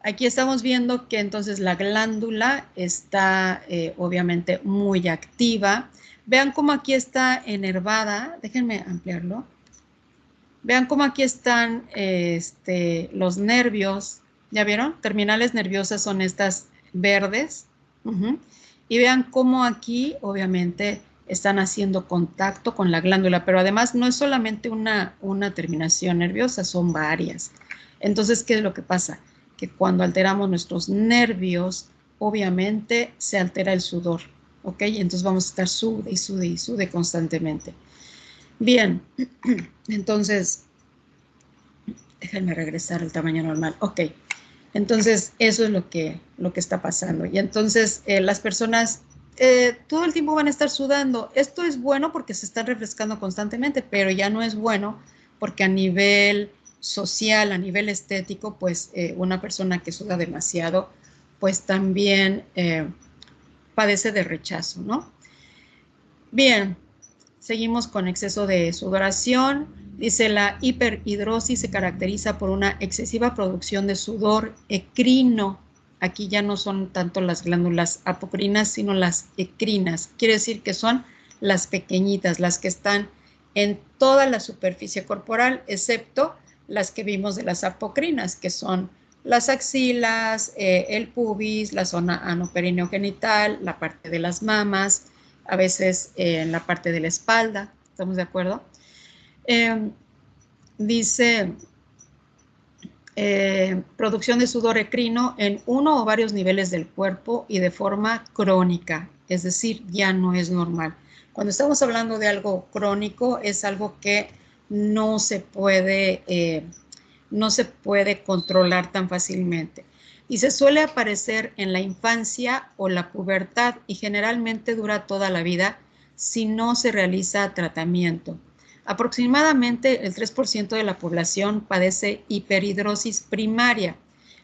Speaker 1: Aquí estamos viendo que entonces la glándula está obviamente muy activa. Vean cómo aquí está enervada. Déjenme ampliarlo. Vean cómo aquí están los nervios. ¿Ya vieron? Terminales nerviosas son estas verdes. Y vean cómo aquí obviamente están haciendo contacto con la glándula, pero además no es solamente una terminación nerviosa, son varias. Entonces, ¿qué es lo que pasa? Que cuando alteramos nuestros nervios, obviamente se altera el sudor, ¿ok? Entonces vamos a estar sude y sude y sude constantemente. Bien, entonces, déjenme regresar al tamaño normal, ok. Entonces, eso es lo que está pasando. Y entonces, las personas todo el tiempo van a estar sudando. Esto es bueno porque se están refrescando constantemente, pero ya no es bueno porque a nivel social, a nivel estético, pues una persona que suda demasiado, pues también padece de rechazo, ¿no? Bien, seguimos con exceso de sudoración. Dice, la hiperhidrosis se caracteriza por una excesiva producción de sudor ecrino. Aquí ya no son tanto las glándulas apocrinas, sino las ecrinas. Quiere decir que son las pequeñitas, las que están en toda la superficie corporal, excepto las que vimos de las apocrinas, que son las axilas, el pubis, la zona anoperineo-genital, la parte de las mamas, a veces en la parte de la espalda. ¿Estamos de acuerdo? Dice, producción de sudor ecrino en uno o varios niveles del cuerpo y de forma crónica, es decir, ya no es normal. Cuando estamos hablando de algo crónico, es algo que no se puede controlar tan fácilmente. Y se suele aparecer en la infancia o la pubertad y generalmente dura toda la vida si no se realiza tratamiento. Aproximadamente el 3% de la población padece hiperhidrosis primaria,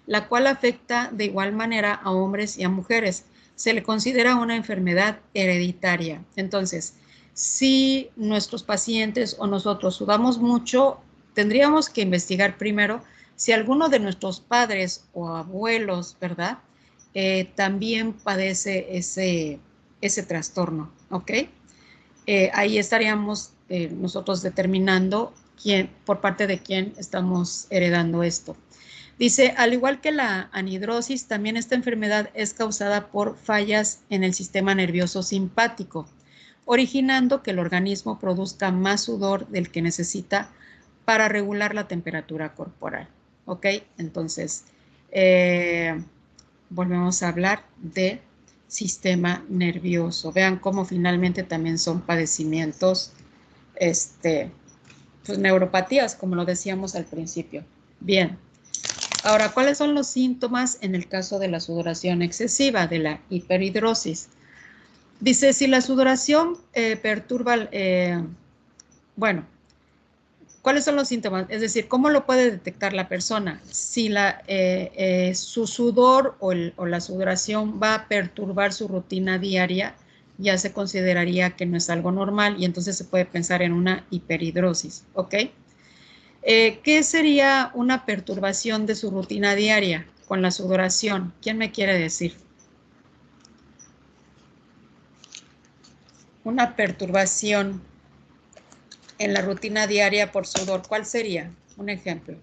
Speaker 1: la cual afecta de igual manera a hombres y a mujeres. Se le considera una enfermedad hereditaria. Entonces, si nuestros pacientes o nosotros sudamos mucho, tendríamos que investigar primero si alguno de nuestros padres o abuelos, ¿verdad? También padece ese trastorno, ¿ok? Ahí estaríamos nosotros determinando por parte de quién estamos heredando esto. Dice, al igual que la anhidrosis, también esta enfermedad es causada por fallas en el sistema nervioso simpático, originando que el organismo produzca más sudor del que necesita para regular la temperatura corporal. ¿Ok? Entonces, volvemos a hablar de sistema nervioso. Vean cómo finalmente también son padecimientos, pues neuropatías, como lo decíamos al principio. Bien. Ahora, ¿cuáles son los síntomas en el caso de la sudoración excesiva, de la hiperhidrosis? Dice, si la sudoración perturba, bueno, ¿cuáles son los síntomas? Es decir, ¿cómo lo puede detectar la persona? Si su sudor o la sudoración va a perturbar su rutina diaria, ya se consideraría que no es algo normal y entonces se puede pensar en una hiperhidrosis, ¿ok? ¿Qué sería una perturbación de su rutina diaria con la sudoración? ¿Quién me quiere decir? Una perturbación en la rutina diaria por sudor, ¿cuál sería? Un ejemplo.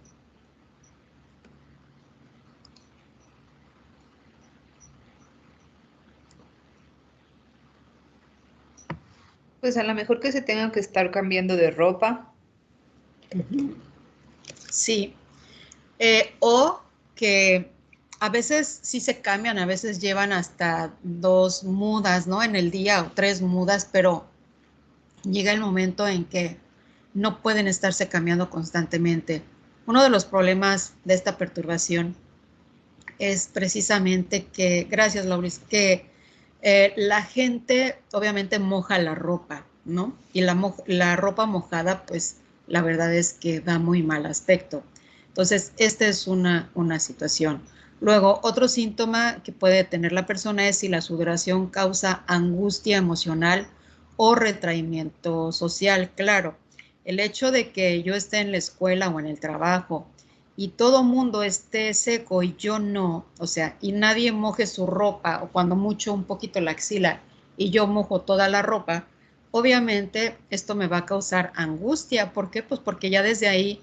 Speaker 4: Pues a lo mejor que se tengan que estar cambiando de ropa.
Speaker 1: Sí. O que a veces sí se cambian, a veces llevan hasta 2 mudas, ¿no? En el día o 3 mudas, pero llega el momento en que no pueden estarse cambiando constantemente. Uno de los problemas de esta perturbación es precisamente que, gracias Lauris, que la gente obviamente moja la ropa, ¿no? Y la ropa mojada, pues la verdad es que da muy mal aspecto. Entonces, esta es una situación. Luego, otro síntoma que puede tener la persona es si la sudoración causa angustia emocional o retraimiento social. Claro, el hecho de que yo esté en la escuela o en el trabajo y todo mundo esté seco y yo no, o sea, y nadie moje su ropa o cuando mucho un poquito la axila y yo mojo toda la ropa, obviamente esto me va a causar angustia. ¿Por qué? Pues porque ya desde ahí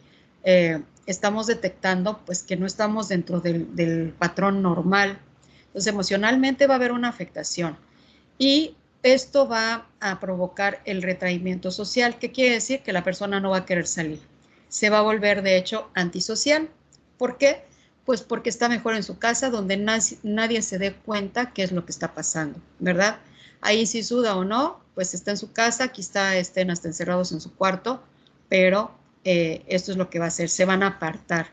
Speaker 1: estamos detectando pues que no estamos dentro del patrón normal. Entonces emocionalmente va a haber una afectación y esto va a provocar el retraimiento social. ¿Qué quiere decir? Que la persona no va a querer salir. Se va a volver de hecho antisocial. ¿Por qué? Pues porque está mejor en su casa donde nadie se dé cuenta qué es lo que está pasando, ¿verdad? Ahí si suda o no, pues está en su casa, quizá estén hasta encerrados en su cuarto, pero esto es lo que va a hacer, se van a apartar.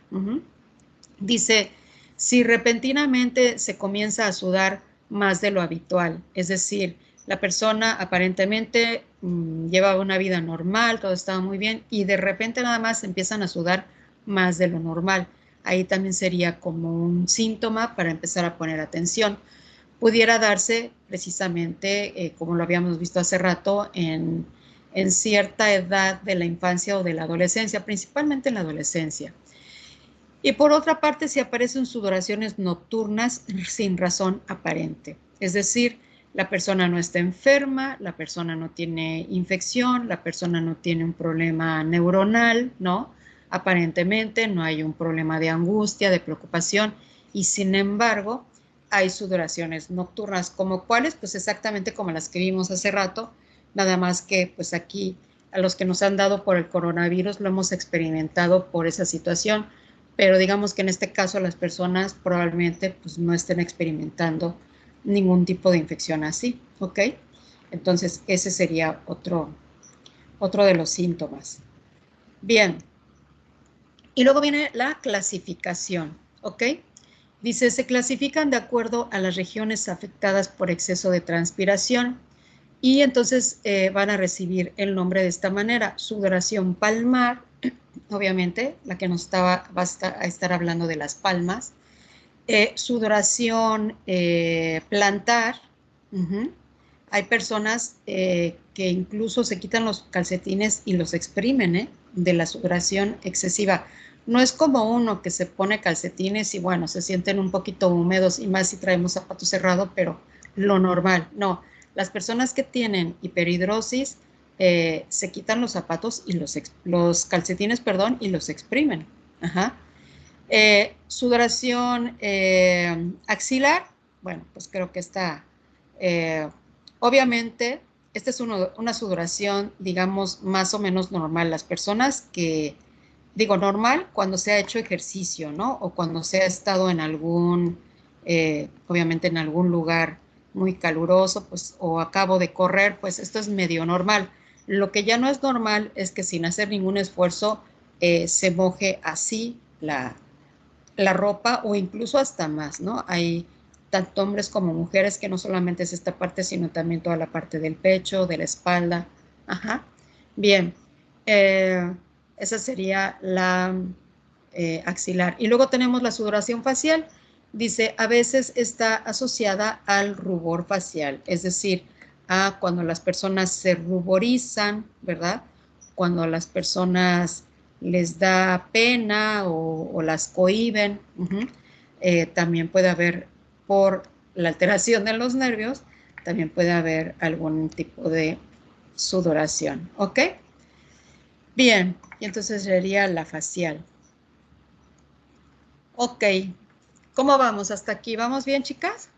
Speaker 1: Dice, si repentinamente se comienza a sudar más de lo habitual, es decir, la persona aparentemente lleva una vida normal, todo estaba muy bien, y de repente nada más empiezan a sudar más de lo normal. Ahí también sería como un síntoma para empezar a poner atención. Pudiera darse precisamente, como lo habíamos visto hace rato, en cierta edad de la infancia o de la adolescencia, principalmente en la adolescencia. Y por otra parte, si aparecen sudoraciones nocturnas sin razón aparente, es decir, la persona no está enferma, la persona no tiene infección, la persona no tiene un problema neuronal, ¿no? Aparentemente no hay un problema de angustia, de preocupación, y sin embargo hay sudoraciones nocturnas, como cuáles, pues exactamente como las que vimos hace rato, nada más que pues aquí a los que nos han dado por el coronavirus lo hemos experimentado por esa situación, pero digamos que en este caso las personas probablemente pues no estén experimentando ningún tipo de infección así, ¿ok? Entonces ese sería otro de los síntomas. Bien, y luego viene la clasificación, ¿ok? Dice, se clasifican de acuerdo a las regiones afectadas por exceso de transpiración y entonces van a recibir el nombre de esta manera, sudoración palmar, obviamente, la que nos va a estar hablando de las palmas, sudoración plantar. Hay personas que incluso se quitan los calcetines y los exprimen de la sudoración excesiva. No es como uno que se pone calcetines y bueno, se sienten un poquito húmedos y más si traemos zapatos cerrados, pero lo normal, no. Las personas que tienen hiperhidrosis se quitan los zapatos y los calcetines, perdón, y los exprimen. Ajá. Sudoración axilar, bueno, pues creo que está, obviamente, esta es una sudoración, digamos, más o menos normal. Las personas que, digo, normal cuando se ha hecho ejercicio, ¿no? O cuando se ha estado en algún, obviamente en algún lugar muy caluroso, pues, o acabo de correr, pues esto es medio normal. Lo que ya no es normal es que sin hacer ningún esfuerzo se moje así la ropa o incluso hasta más, ¿no? Hay tanto hombres como mujeres que no solamente es esta parte, sino también toda la parte del pecho, de la espalda. Ajá. Bien, esa sería la axilar. Y luego tenemos la sudoración facial. Dice, a veces está asociada al rubor facial, es decir, a cuando las personas se ruborizan, ¿verdad? Cuando las personas les da pena o las cohíben. También puede haber, por la alteración de los nervios, también puede haber algún tipo de sudoración, ¿ok? Bien, y entonces sería la facial. Ok, ¿cómo vamos hasta aquí? ¿Vamos bien, chicas?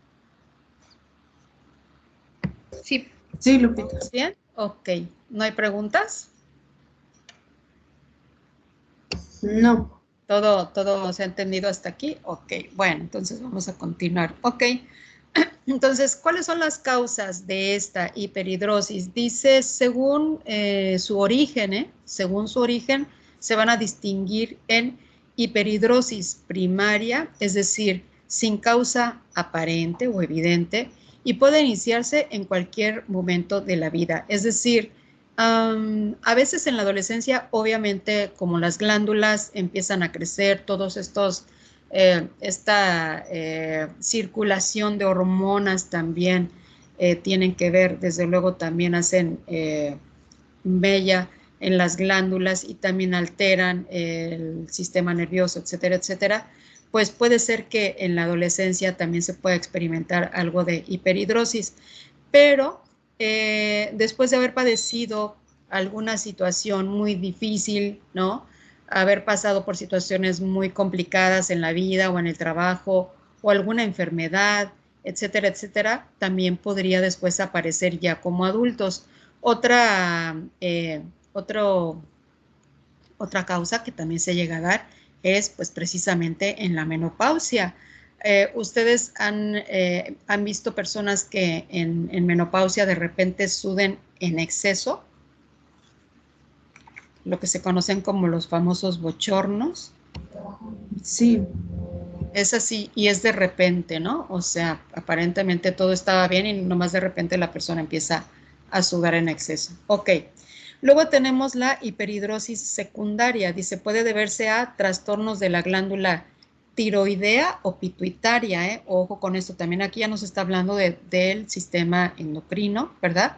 Speaker 4: Sí.
Speaker 2: Sí, Lupita.
Speaker 1: ¿Vamos bien? Ok, ¿no hay preguntas?
Speaker 2: No.
Speaker 1: ¿Todo se ha entendido hasta aquí? Ok, bueno, entonces vamos a continuar. Ok, entonces, ¿cuáles son las causas de esta hiperhidrosis? Dice, según su origen, se van a distinguir en hiperhidrosis primaria, es decir, sin causa aparente o evidente, y puede iniciarse en cualquier momento de la vida. Es decir, a veces en la adolescencia, obviamente, como las glándulas empiezan a crecer, todos estos esta circulación de hormonas también tienen que ver, desde luego también hacen mella en las glándulas y también alteran el sistema nervioso, etcétera, etcétera, pues puede ser que en la adolescencia también se pueda experimentar algo de hiperhidrosis, pero después de haber padecido alguna situación muy difícil, ¿no? Haber pasado por situaciones muy complicadas en la vida o en el trabajo o alguna enfermedad, etcétera, etcétera, también podría después aparecer ya como adultos. Otra causa que también se llega a dar es pues precisamente en la menopausia. ¿Ustedes han visto personas que en menopausia de repente suden en exceso? Lo que se conocen como los famosos bochornos.
Speaker 2: Sí,
Speaker 1: Es así y es de repente, ¿no? O sea, aparentemente todo estaba bien y nomás de repente la persona empieza a sudar en exceso. Ok. Luego tenemos la hiperhidrosis secundaria. Dice, puede deberse a trastornos de la glándula tiroidea o pituitaria, ¿eh? Ojo con esto, también aquí ya nos está hablando del sistema endocrino, ¿verdad?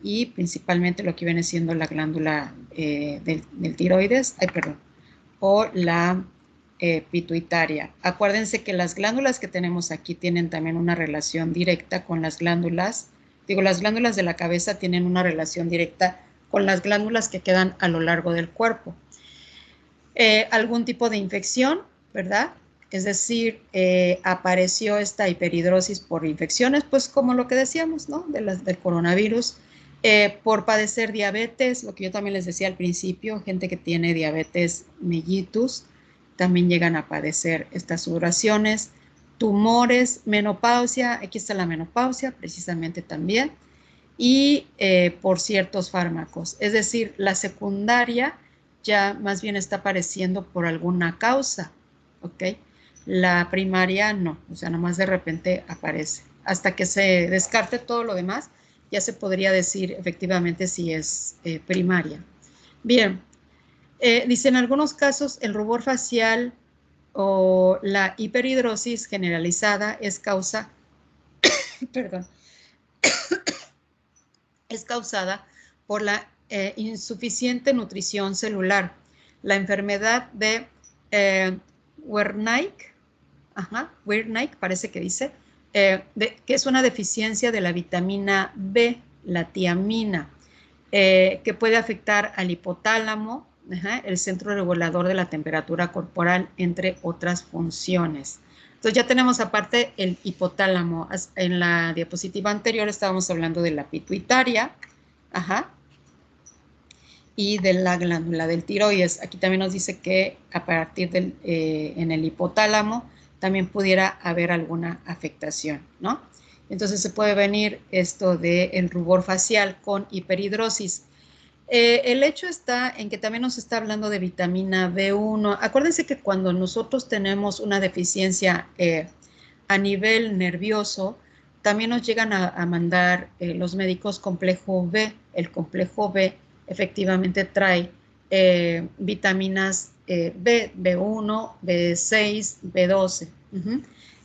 Speaker 1: Y principalmente lo que viene siendo la glándula del tiroides, ay, perdón, o la pituitaria. Acuérdense que las glándulas que tenemos aquí tienen también una relación directa con las glándulas, las glándulas de la cabeza tienen una relación directa con las glándulas que quedan a lo largo del cuerpo. Algún tipo de infección, ¿verdad? Es decir, apareció esta hiperhidrosis por infecciones, pues como lo que decíamos, ¿no? Del coronavirus, por padecer diabetes, lo que yo también les decía al principio, gente que tiene diabetes mellitus, también llegan a padecer estas sudoraciones, tumores, menopausia, aquí está la menopausia precisamente también, y por ciertos fármacos. Es decir, la secundaria ya más bien está apareciendo por alguna causa, ¿ok? La primaria no, o sea, nomás de repente aparece. Hasta que se descarte todo lo demás, ya se podría decir efectivamente si es primaria. Bien, dice en algunos casos el rubor facial o la hiperhidrosis generalizada es causa, perdón, es causada por la insuficiente nutrición celular, la enfermedad de Wernicke, Wernicke parece que dice, que es una deficiencia de la vitamina B, la tiamina, que puede afectar al hipotálamo, el centro regulador de la temperatura corporal, entre otras funciones. Entonces ya tenemos aparte el hipotálamo. En la diapositiva anterior estábamos hablando de la pituitaria, y de la glándula del tiroides. Aquí también nos dice que a partir en el hipotálamo también pudiera haber alguna afectación, ¿no? Entonces se puede venir esto del rubor facial con hiperhidrosis. El hecho está en que también nos está hablando de vitamina B1. Acuérdense que cuando nosotros tenemos una deficiencia a nivel nervioso, también nos llegan a mandar los médicos complejo B. El complejo B efectivamente trae vitaminas B, B1, B6, B12.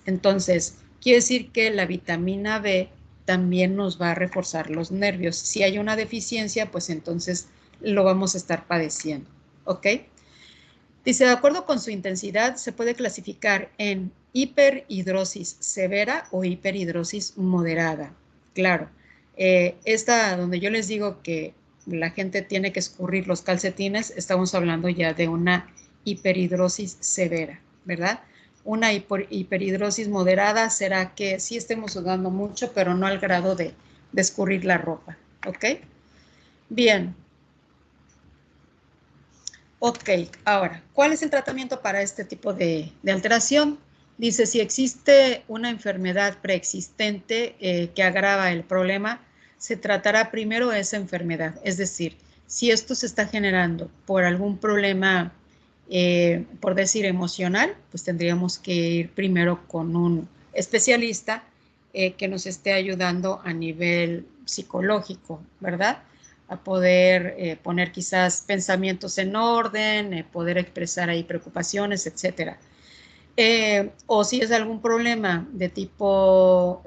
Speaker 1: Entonces, quiere decir que la vitamina B también nos va a reforzar los nervios. Si hay una deficiencia, pues entonces lo vamos a estar padeciendo, ¿ok? Dice, de acuerdo con su intensidad, se puede clasificar en hiperhidrosis severa o hiperhidrosis moderada. Claro, esta donde yo les digo que la gente tiene que escurrir los calcetines, estamos hablando ya de una hiperhidrosis severa, ¿verdad? Una hiperhidrosis moderada será que sí estemos sudando mucho, pero no al grado de escurrir la ropa, ¿ok? Bien. Ok, ahora, ¿cuál es el tratamiento para este tipo de alteración? Dice, si existe una enfermedad preexistente que agrava el problema, se tratará primero esa enfermedad. Es decir, si esto se está generando por algún problema, por decir, emocional, pues tendríamos que ir primero con un especialista que nos esté ayudando a nivel psicológico, ¿verdad? A poder poner quizás pensamientos en orden, poder expresar ahí preocupaciones, etcétera. O si es algún problema de tipo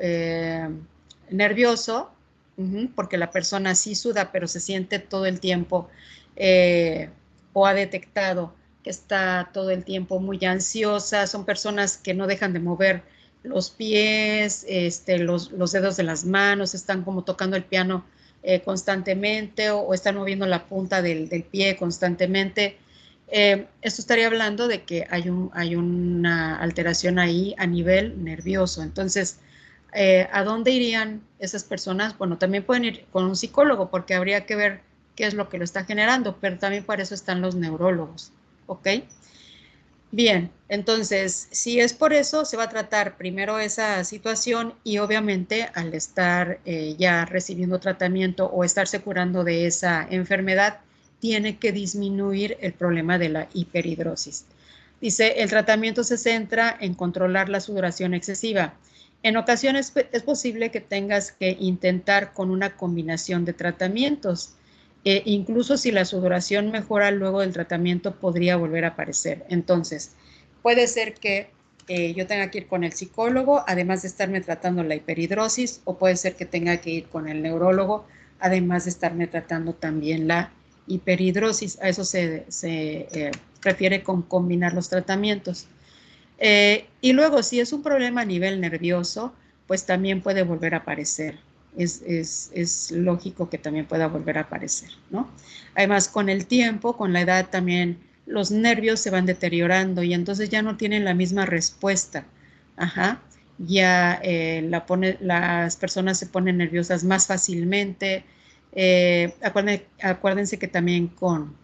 Speaker 1: nervioso, porque la persona sí suda, pero se siente todo el tiempo o ha detectado que está todo el tiempo muy ansiosa. Son personas que no dejan de mover los pies, los dedos de las manos, están como tocando el piano constantemente o están moviendo la punta del pie constantemente. Esto estaría hablando de que hay una alteración ahí a nivel nervioso. Entonces, ¿a dónde irían esas personas? Bueno, también pueden ir con un psicólogo porque habría que ver qué es lo que lo está generando, pero también para eso están los neurólogos, ¿ok? Bien, entonces, si es por eso, se va a tratar primero esa situación y obviamente al estar ya recibiendo tratamiento o estarse curando de esa enfermedad, tiene que disminuir el problema de la hiperhidrosis. Dice, el tratamiento se centra en controlar la sudoración excesiva. En ocasiones es posible que tengas que intentar con una combinación de tratamientos. Incluso si la sudoración mejora luego del tratamiento, podría volver a aparecer. Entonces, puede ser que yo tenga que ir con el psicólogo, además de estarme tratando la hiperhidrosis, o puede ser que tenga que ir con el neurólogo, además de estarme tratando también la hiperhidrosis. A eso se refiere con combinar los tratamientos. Y luego, si es un problema a nivel nervioso, pues también puede volver a aparecer. Es lógico que también pueda volver a aparecer, ¿no? Además, con el tiempo, con la edad también, los nervios se van deteriorando y entonces ya no tienen la misma respuesta. Ajá. Ya las personas se ponen nerviosas más fácilmente. Acuérdense que también con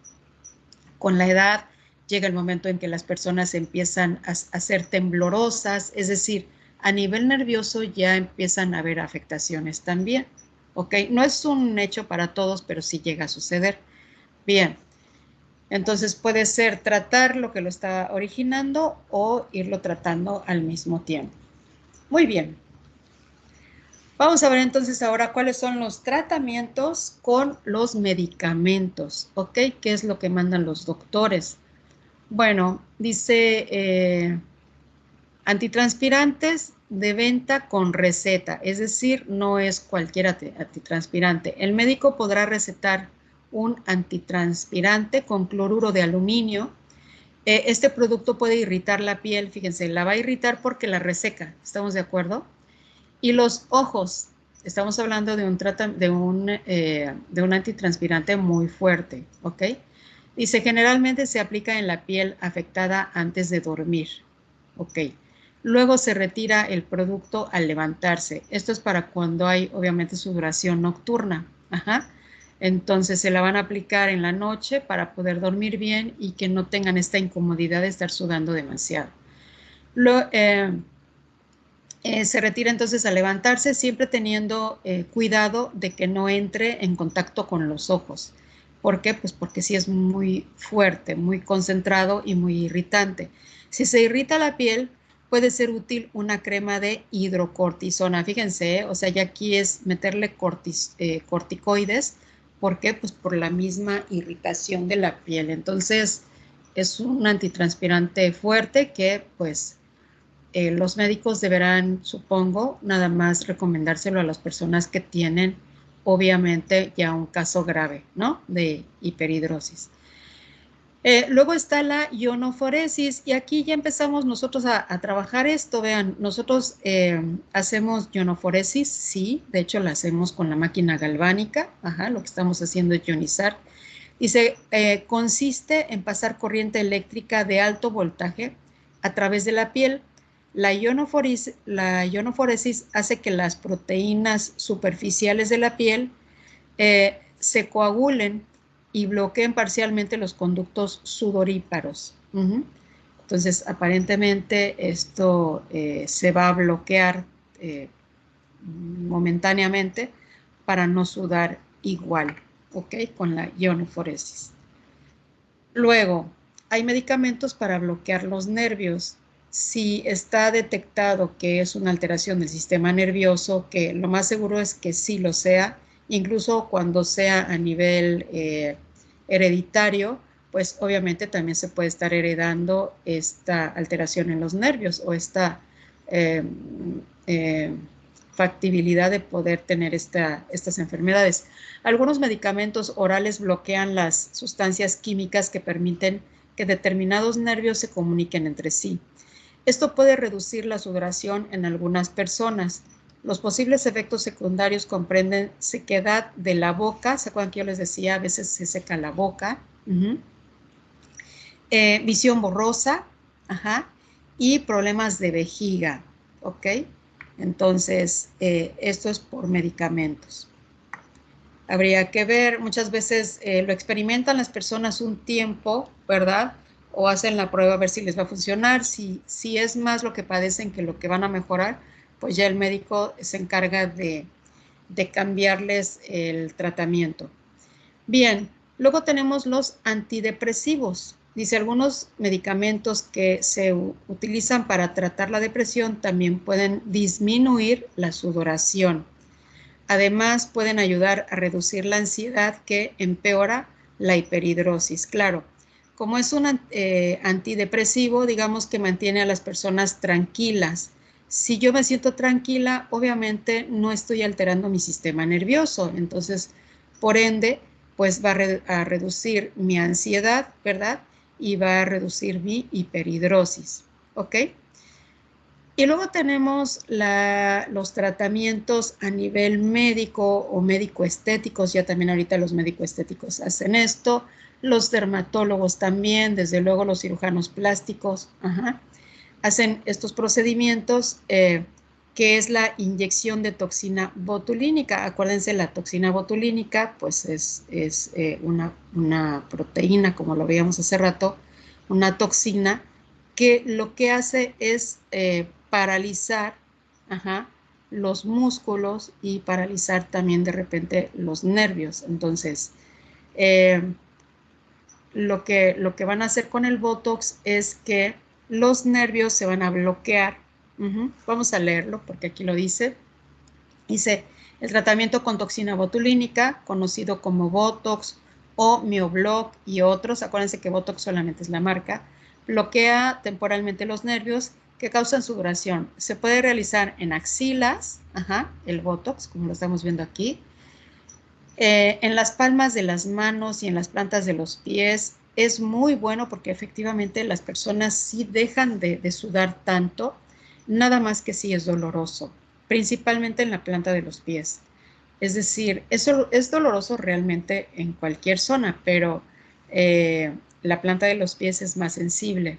Speaker 1: la edad llega el momento en que las personas empiezan a ser temblorosas, es decir, a nivel nervioso ya empiezan a haber afectaciones también, ¿ok? No es un hecho para todos, pero sí llega a suceder. Bien, entonces puede ser tratar lo que lo está originando o irlo tratando al mismo tiempo. Muy bien. Vamos a ver entonces ahora cuáles son los tratamientos con los medicamentos, ¿ok? ¿Qué es lo que mandan los doctores? Bueno, dice antitranspirantes de venta con receta, es decir, no es cualquier antitranspirante. El médico podrá recetar un antitranspirante con cloruro de aluminio. Este producto puede irritar la piel, fíjense, la va a irritar porque la reseca, ¿estamos de acuerdo? Y los ojos, estamos hablando de un antitranspirante muy fuerte, ¿ok? Dice, generalmente se aplica en la piel afectada antes de dormir, ¿ok? Luego se retira el producto al levantarse. Esto es para cuando hay, obviamente, sudoración nocturna, ajá. Entonces se la van a aplicar en la noche para poder dormir bien y que no tengan esta incomodidad de estar sudando demasiado. Se retira entonces al levantarse, siempre teniendo cuidado de que no entre en contacto con los ojos. ¿Por qué? Pues porque sí es muy fuerte, muy concentrado y muy irritante. Si se irrita la piel, puede ser útil una crema de hidrocortisona. Fíjense, o sea, ya aquí es meterle corticoides. ¿Por qué? Pues por la misma irritación de la piel. Entonces, es un antitranspirante fuerte que, pues, los médicos deberán, supongo, nada más recomendárselo a las personas que tienen, obviamente, ya un caso grave, ¿no? De hiperhidrosis. Luego está la ionoforesis y aquí ya empezamos nosotros a trabajar esto. Vean, nosotros hacemos ionoforesis, sí, de hecho la hacemos con la máquina galvánica, ajá, lo que estamos haciendo es ionizar. Dice, consiste en pasar corriente eléctrica de alto voltaje a través de la piel. La ionoforesis hace que las proteínas superficiales de la piel se coagulen y bloqueen parcialmente los conductos sudoríparos. Entonces, aparentemente esto se va a bloquear momentáneamente para no sudar igual, ¿ok? Con la ionoforesis. Luego, hay medicamentos para bloquear los nervios. Si está detectado que es una alteración del sistema nervioso, que lo más seguro es que sí lo sea, incluso cuando sea a nivel hereditario, pues obviamente también se puede estar heredando esta alteración en los nervios o esta factibilidad de poder tener estas enfermedades. Algunos medicamentos orales bloquean las sustancias químicas que permiten que determinados nervios se comuniquen entre sí. Esto puede reducir la sudoración en algunas personas. Los posibles efectos secundarios comprenden sequedad de la boca. ¿Se acuerdan que yo les decía? A veces se seca la boca. Visión borrosa. Y problemas de vejiga. ¿Ok? Entonces, esto es por medicamentos. Habría que ver, muchas veces lo experimentan las personas un tiempo, ¿verdad? O hacen la prueba a ver si les va a funcionar. Si es más lo que padecen que lo que van a mejorar, pues ya el médico se encarga de cambiarles el tratamiento. Bien, luego tenemos los antidepresivos. Dice, algunos medicamentos que se utilizan para tratar la depresión también pueden disminuir la sudoración. Además, pueden ayudar a reducir la ansiedad que empeora la hiperhidrosis. Claro, como es un antidepresivo, digamos que mantiene a las personas tranquilas. Si yo me siento tranquila, obviamente no estoy alterando mi sistema nervioso. Entonces, por ende, pues va a reducir mi ansiedad, ¿verdad? Y va a reducir mi hiperhidrosis, ¿ok? Y luego tenemos los tratamientos a nivel médico o médico-estéticos. Ya también ahorita los médico-estéticos hacen esto. Los dermatólogos también, desde luego los cirujanos plásticos, hacen estos procedimientos, que es la inyección de toxina botulínica. Acuérdense, la toxina botulínica pues es una proteína, como lo veíamos hace rato, una toxina que lo que hace es paralizar los músculos y paralizar también de repente los nervios. Entonces, lo que van a hacer con el Botox es que los nervios se van a bloquear. Vamos a leerlo porque aquí lo dice. Dice, el tratamiento con toxina botulínica, conocido como Botox o Miobloc y otros, acuérdense que Botox solamente es la marca, bloquea temporalmente los nervios que causan sudoración. Se puede realizar en axilas, el Botox, como lo estamos viendo aquí, en las palmas de las manos y en las plantas de los pies. Es muy bueno porque efectivamente las personas sí dejan de sudar tanto, nada más que sí es doloroso, principalmente en la planta de los pies. Es decir, eso es doloroso realmente en cualquier zona, pero la planta de los pies es más sensible.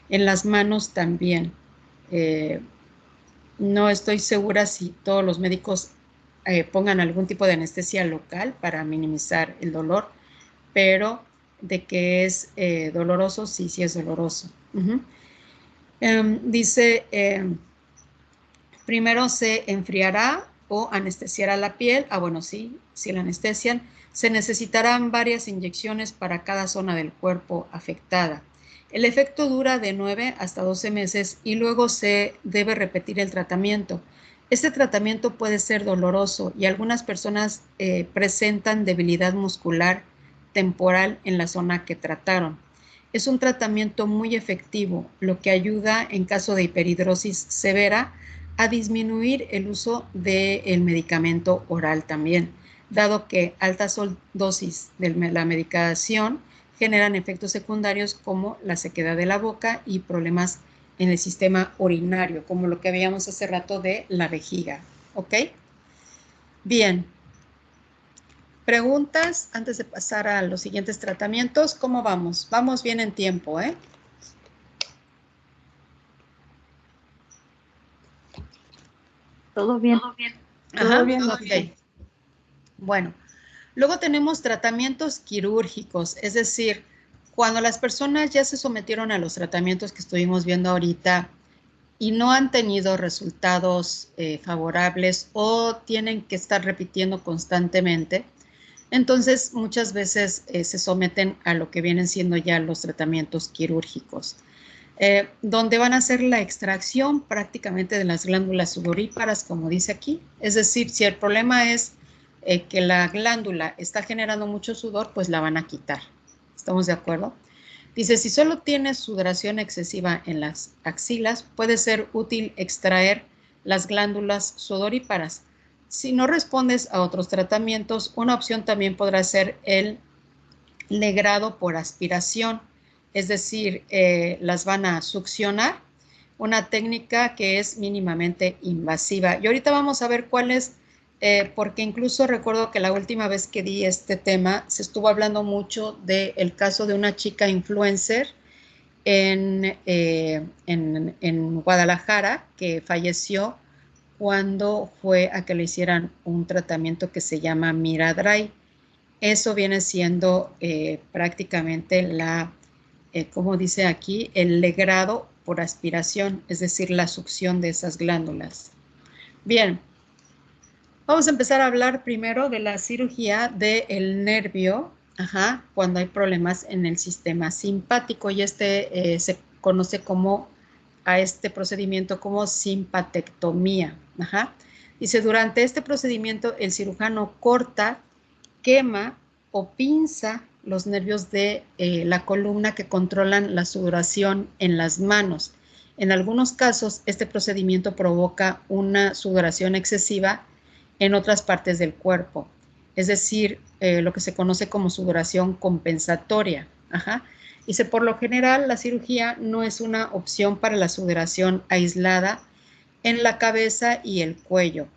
Speaker 1: En las manos también. No estoy segura si todos los médicos pongan algún tipo de anestesia local para minimizar el dolor, pero de que es doloroso, sí es doloroso. Dice, primero se enfriará o anestesiará la piel. Bueno, sí, si la anestesian, se necesitarán varias inyecciones para cada zona del cuerpo afectada. El efecto dura de 9 hasta 12 meses y luego se debe repetir el tratamiento. Este tratamiento puede ser doloroso y algunas personas presentan debilidad muscular temporal en la zona que trataron. Es un tratamiento muy efectivo, lo que ayuda en caso de hiperhidrosis severa a disminuir el uso del medicamento oral también, dado que altas dosis de la medicación generan efectos secundarios como la sequedad de la boca y problemas en el sistema urinario, como lo que veíamos hace rato de la vejiga. ¿Ok? Bien. Preguntas antes de pasar a los siguientes tratamientos. ¿Cómo vamos? Vamos bien en tiempo, ¿eh?
Speaker 3: Todo bien.
Speaker 2: Todo bien.
Speaker 1: Ok. Bueno, luego tenemos tratamientos quirúrgicos, es decir, cuando las personas ya se sometieron a los tratamientos que estuvimos viendo ahorita y no han tenido resultados favorables o tienen que estar repitiendo constantemente, entonces muchas veces se someten a lo que vienen siendo ya los tratamientos quirúrgicos, donde van a hacer la extracción prácticamente de las glándulas sudoríparas, como dice aquí. Es decir, si el problema es que la glándula está generando mucho sudor, pues la van a quitar. ¿Estamos de acuerdo? Dice, si solo tienes sudoración excesiva en las axilas, puede ser útil extraer las glándulas sudoríparas. Si no respondes a otros tratamientos, una opción también podrá ser el legrado por aspiración, es decir, las van a succionar, una técnica que es mínimamente invasiva. Y ahorita vamos a ver cuál es, porque incluso recuerdo que la última vez que di este tema se estuvo hablando mucho del caso de una chica influencer en Guadalajara que falleció cuando fue a que le hicieran un tratamiento que se llama Miradry. Eso viene siendo prácticamente como dice aquí, el legrado por aspiración, es decir, la succión de esas glándulas. Bien, vamos a empezar a hablar primero de la cirugía del nervio, cuando hay problemas en el sistema simpático, y se conoce como a este procedimiento como simpatectomía. Dice, durante este procedimiento el cirujano corta, quema o pinza los nervios de la columna que controlan la sudoración en las manos. En algunos casos, este procedimiento provoca una sudoración excesiva en otras partes del cuerpo, es decir, lo que se conoce como sudoración compensatoria. Dice, por lo general, la cirugía no es una opción para la sudoración aislada en la cabeza y el cuello.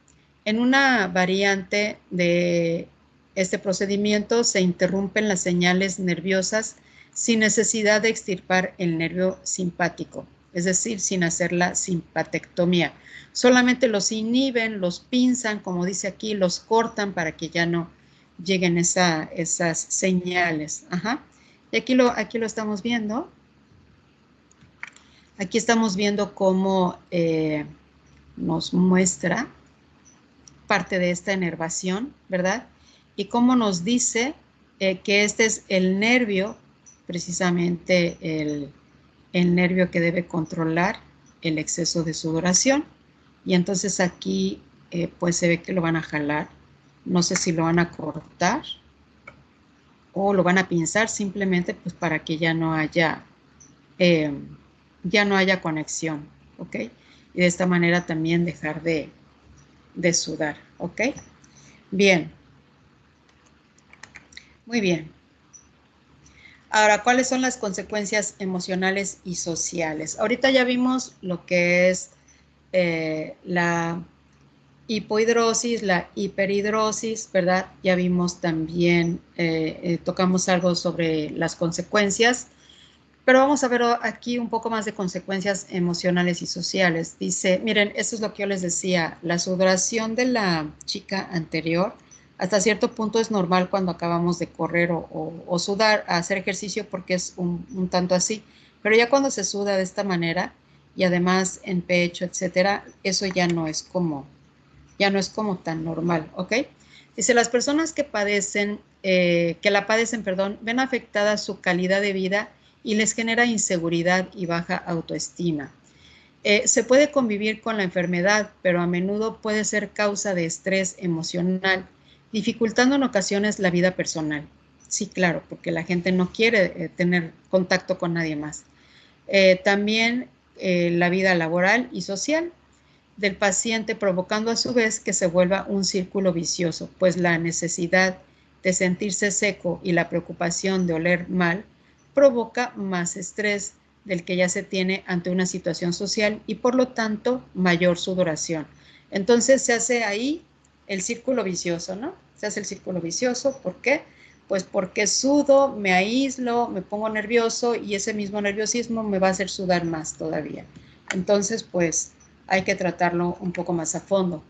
Speaker 1: En una variante de este procedimiento se interrumpen las señales nerviosas sin necesidad de extirpar el nervio simpático, es decir, sin hacer la simpatectomía. Solamente los inhiben, los pinzan, como dice aquí, los cortan para que ya no lleguen esas señales. Y aquí lo estamos viendo. Aquí estamos viendo cómo nos muestra parte de esta inervación, ¿verdad? Y cómo nos dice que este es el nervio, precisamente el nervio que debe controlar el exceso de sudoración. Y entonces aquí pues se ve que lo van a jalar. No sé si lo van a cortar o lo van a pinzar simplemente pues para que ya no haya conexión, ¿ok? Y de esta manera también dejar de sudar, ¿ok? Bien. Muy bien. Ahora, ¿cuáles son las consecuencias emocionales y sociales? Ahorita ya vimos lo que es la hipohidrosis, la hiperhidrosis, ¿verdad? Ya vimos también, tocamos algo sobre las consecuencias, pero vamos a ver aquí un poco más de consecuencias emocionales y sociales. Dice, miren, esto es lo que yo les decía, la sudoración de la chica anterior, hasta cierto punto es normal cuando acabamos de correr o sudar, hacer ejercicio porque es un tanto así, pero ya cuando se suda de esta manera y además en pecho, etcétera, eso ya no es como tan normal, ¿ok? Dice, las personas que la padecen, ven afectada su calidad de vida y les genera inseguridad y baja autoestima. Se puede convivir con la enfermedad, pero a menudo puede ser causa de estrés emocional, dificultando en ocasiones la vida personal. Sí, claro, porque la gente no quiere tener contacto con nadie más. También la vida laboral y social del paciente, provocando a su vez que se vuelva un círculo vicioso, pues la necesidad de sentirse seco y la preocupación de oler mal provoca más estrés del que ya se tiene ante una situación social y por lo tanto mayor sudoración. Entonces se hace ahí el círculo vicioso, ¿no? Se hace el círculo vicioso, ¿por qué? Pues porque sudo, me aíslo, me pongo nervioso y ese mismo nerviosismo me va a hacer sudar más todavía. Entonces, pues hay que tratarlo un poco más a fondo.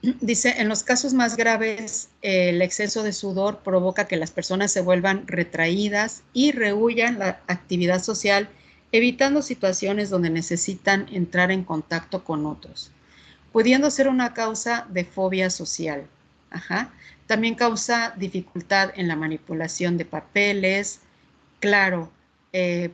Speaker 1: Dice, en los casos más graves, el exceso de sudor provoca que las personas se vuelvan retraídas y rehuyan la actividad social, evitando situaciones donde necesitan entrar en contacto con otros, pudiendo ser una causa de fobia social. También causa dificultad en la manipulación de papeles. Claro,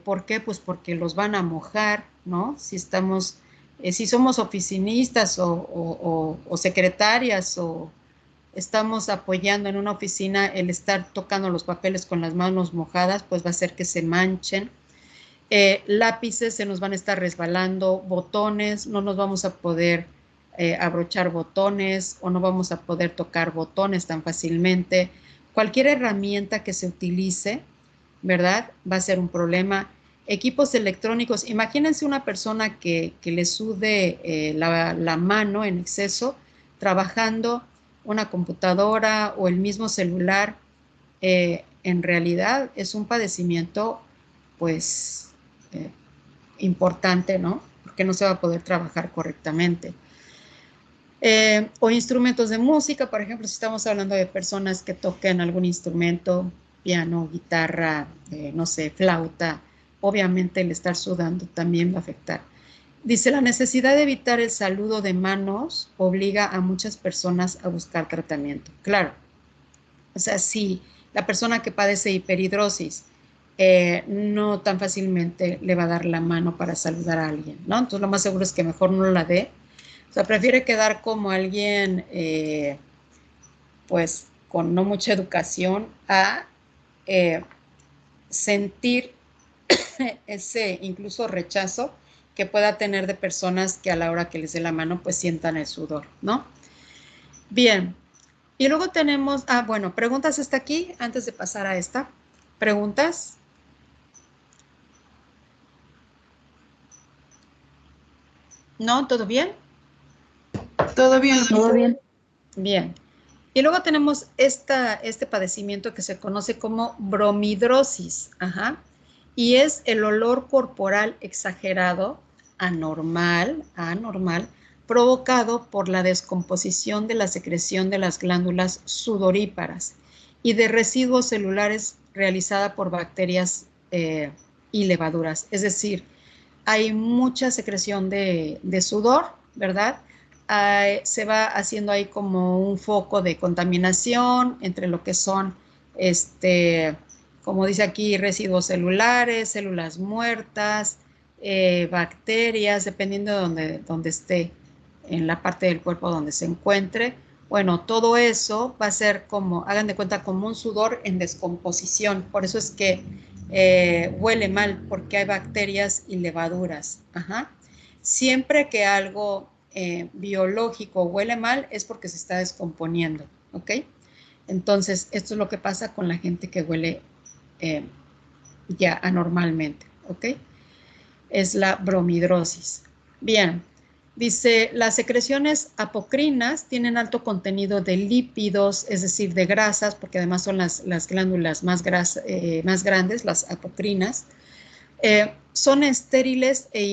Speaker 1: ¿por qué? Pues porque los van a mojar, ¿no? Si somos oficinistas o secretarias o estamos apoyando en una oficina, el estar tocando los papeles con las manos mojadas, pues va a hacer que se manchen. Lápices se nos van a estar resbalando, botones, no nos vamos a poder abrochar botones o no vamos a poder tocar botones tan fácilmente. Cualquier herramienta que se utilice, ¿verdad? Va a ser un problema. Equipos electrónicos, imagínense una persona que le sude la mano en exceso trabajando una computadora o el mismo celular. En realidad es un padecimiento, pues, importante, ¿no? Porque no se va a poder trabajar correctamente. O instrumentos de música, por ejemplo, si estamos hablando de personas que toquen algún instrumento, piano, guitarra, no sé, flauta, obviamente el estar sudando también va a afectar. Dice, la necesidad de evitar el saludo de manos obliga a muchas personas a buscar tratamiento. Claro, o sea, si la persona que padece hiperhidrosis no tan fácilmente le va a dar la mano para saludar a alguien, ¿no? Entonces lo más seguro es que mejor no la dé. O sea, prefiere quedar como alguien, pues, con no mucha educación a sentir ese incluso rechazo que pueda tener de personas que a la hora que les dé la mano, pues sientan el sudor, ¿no? Bien. Y luego tenemos, bueno, preguntas hasta aquí antes de pasar a esta. ¿Preguntas? ¿No? ¿Todo bien?
Speaker 2: ¿Todo bien,
Speaker 3: Todo
Speaker 2: Lupita?
Speaker 3: bien.
Speaker 1: Bien. Y luego tenemos este padecimiento que se conoce como bromidrosis. Ajá. Y es el olor corporal exagerado, anormal, provocado por la descomposición de la secreción de las glándulas sudoríparas y de residuos celulares realizada por bacterias y levaduras. Es decir, hay mucha secreción de sudor, ¿verdad? Se va haciendo ahí como un foco de contaminación entre lo que son, como dice aquí, residuos celulares, células muertas, bacterias, dependiendo de donde esté, en la parte del cuerpo donde se encuentre. Bueno, todo eso va a ser como, hagan de cuenta, como un sudor en descomposición. Por eso es que huele mal, porque hay bacterias y levaduras. Ajá. Siempre que algo biológico huele mal es porque se está descomponiendo, ¿ok? Entonces, esto es lo que pasa con la gente que huele eh, ya anormalmente, ¿ok? Es la bromidrosis. Bien, dice, las secreciones apocrinas tienen alto contenido de lípidos, es decir, de grasas, porque además son las glándulas más grandes, las apocrinas. Son estériles e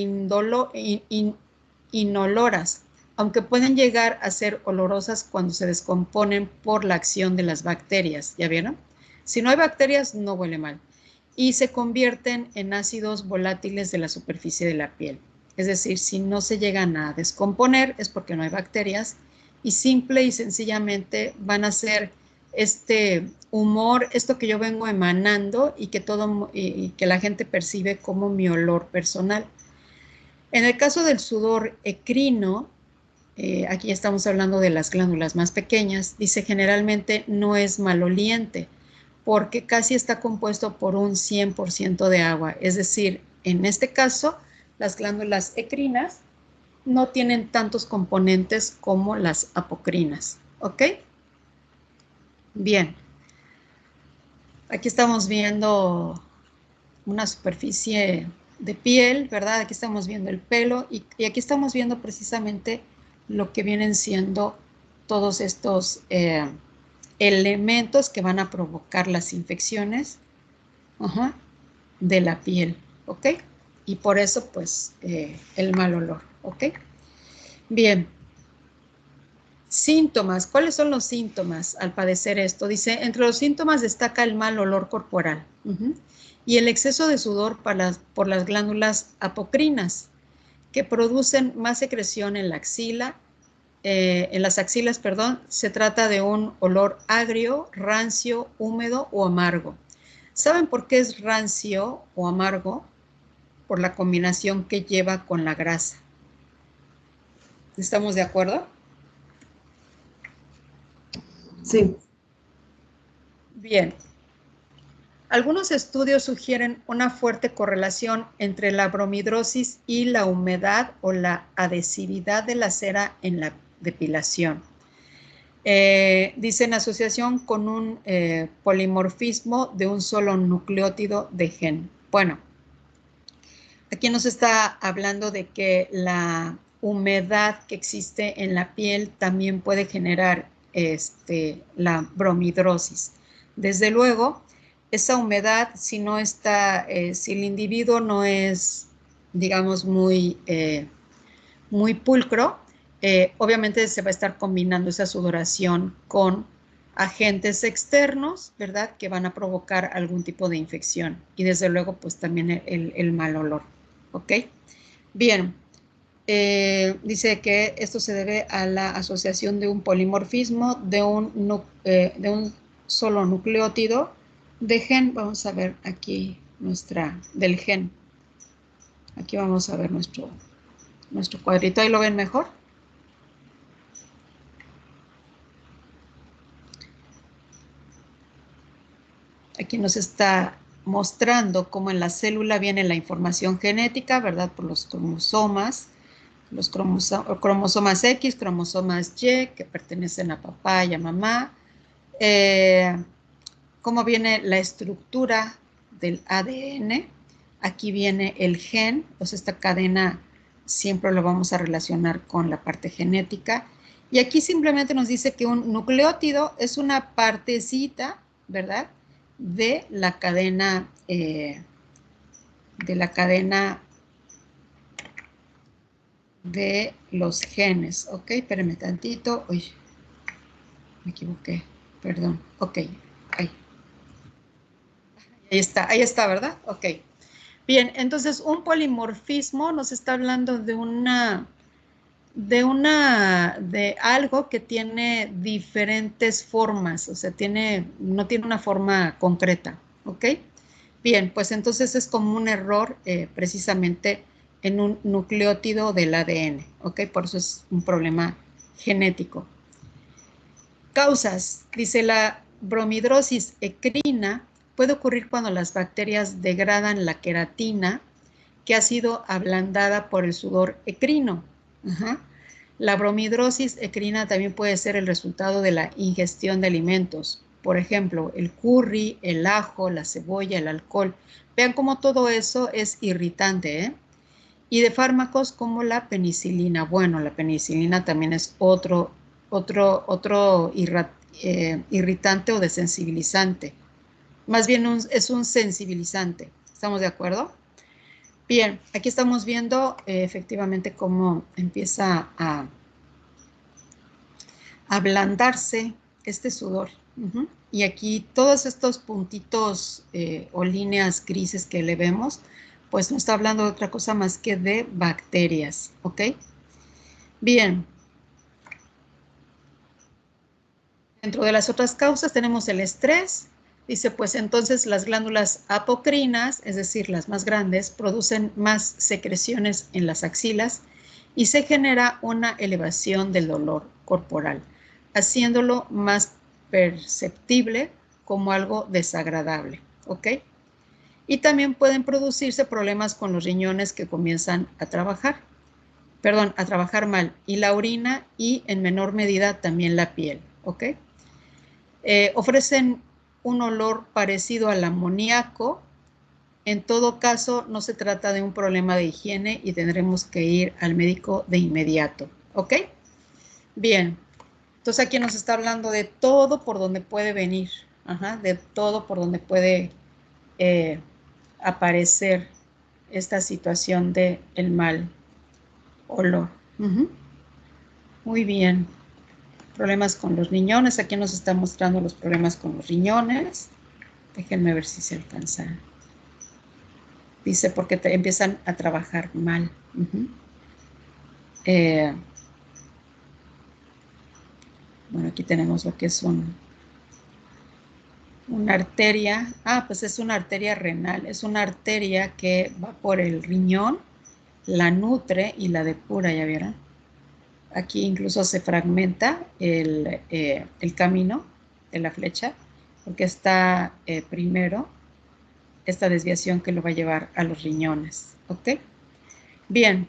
Speaker 1: inoloras, aunque pueden llegar a ser olorosas cuando se descomponen por la acción de las bacterias. ¿Ya vieron? Si no hay bacterias, no huele mal. Y se convierten en ácidos volátiles de la superficie de la piel. Es decir, si no se llegan a descomponer es porque no hay bacterias y simple y sencillamente van a ser este humor, esto que yo vengo emanando y que la gente percibe como mi olor personal. En el caso del sudor ecrino, aquí estamos hablando de las glándulas más pequeñas, dice generalmente no es maloliente porque casi está compuesto por un 100% de agua. Es decir, en este caso, las glándulas ecrinas no tienen tantos componentes como las apocrinas. ¿Ok? Bien. Aquí estamos viendo una superficie de piel, ¿verdad? Aquí estamos viendo el pelo y aquí estamos viendo precisamente lo que vienen siendo todos estos elementos que van a provocar las infecciones de la piel, ¿ok? Y por eso, pues, el mal olor, ¿ok? Bien. Síntomas. ¿Cuáles son los síntomas al padecer esto? Dice, entre los síntomas destaca el mal olor corporal y el exceso de sudor por las glándulas apocrinas, que producen más secreción en la axila, en las axilas, perdón. Se trata de un olor agrio, rancio, húmedo o amargo. ¿Saben por qué es rancio o amargo? Por la combinación que lleva con la grasa. ¿Estamos de acuerdo?
Speaker 2: Sí.
Speaker 1: Bien. Algunos estudios sugieren una fuerte correlación entre la bromidrosis y la humedad o la adhesividad de la cera en la depilación. Dice en asociación con un polimorfismo de un solo nucleótido de gen. Bueno, aquí nos está hablando de que la humedad que existe en la piel también puede generar la bromidrosis. Desde luego, esa humedad, si no está, si el individuo no es, digamos, muy pulcro, obviamente se va a estar combinando esa sudoración con agentes externos, ¿verdad? Que van a provocar algún tipo de infección y desde luego pues también el mal olor, ¿ok? Bien, dice que esto se debe a la asociación de un polimorfismo de un solo nucleótido de gen. Vamos a ver aquí del gen. Aquí vamos a ver nuestro cuadrito. ¿Ahí lo ven mejor? Aquí nos está mostrando cómo en la célula viene la información genética, ¿verdad? Por los cromosomas X, cromosomas Y, que pertenecen a papá y a mamá. Cómo viene la estructura del ADN. Aquí viene el gen, pues esta cadena siempre lo vamos a relacionar con la parte genética. Y aquí simplemente nos dice que un nucleótido es una partecita, ¿verdad? De la cadena de los genes. Ok, espérenme tantito. Uy, me equivoqué. Perdón. Ok, ahí está, ¿verdad? Ok. Bien, entonces un polimorfismo nos está hablando de algo que tiene diferentes formas, o sea, no tiene una forma concreta, ¿ok? Bien, pues entonces es como un error precisamente en un nucleótido del ADN, ¿ok? Por eso es un problema genético. Causas, dice la bromidrosis ecrina puede ocurrir cuando las bacterias degradan la queratina que ha sido ablandada por el sudor ecrino. Ajá. La bromidrosis ecrina también puede ser el resultado de la ingestión de alimentos. Por ejemplo, el curry, el ajo, la cebolla, el alcohol. Vean cómo todo eso es irritante, ¿eh? Y de fármacos como la penicilina. Bueno, la penicilina también es otro irritante o desensibilizante. Más bien es un sensibilizante. ¿Estamos de acuerdo? Bien, aquí estamos viendo efectivamente cómo empieza a ablandarse este sudor. Y aquí todos estos puntitos o líneas grises que le vemos, pues no está hablando de otra cosa más que de bacterias, ¿ok? Bien. Dentro de las otras causas tenemos el estrés. Dice, pues entonces las glándulas apocrinas, es decir, las más grandes, producen más secreciones en las axilas y se genera una elevación del dolor corporal, haciéndolo más perceptible como algo desagradable, ¿ok? Y también pueden producirse problemas con los riñones que comienzan a trabajar mal, y la orina y en menor medida también la piel, ¿ok? Ofrecen un olor parecido al amoníaco. En todo caso, no se trata de un problema de higiene y tendremos que ir al médico de inmediato, ¿ok? Bien, entonces aquí nos está hablando de todo por donde puede venir, de todo por donde puede aparecer esta situación de el mal olor. Muy bien. Problemas con los riñones. Aquí nos está mostrando los problemas con los riñones. Déjenme ver si se alcanza. Dice porque empiezan a trabajar mal. Bueno, aquí tenemos lo que es una arteria. Pues es una arteria renal. Es una arteria que va por el riñón, la nutre y la depura, ¿ya vieron? Aquí incluso se fragmenta el camino de la flecha, porque está primero esta desviación que lo va a llevar a los riñones. ¿Ok? Bien.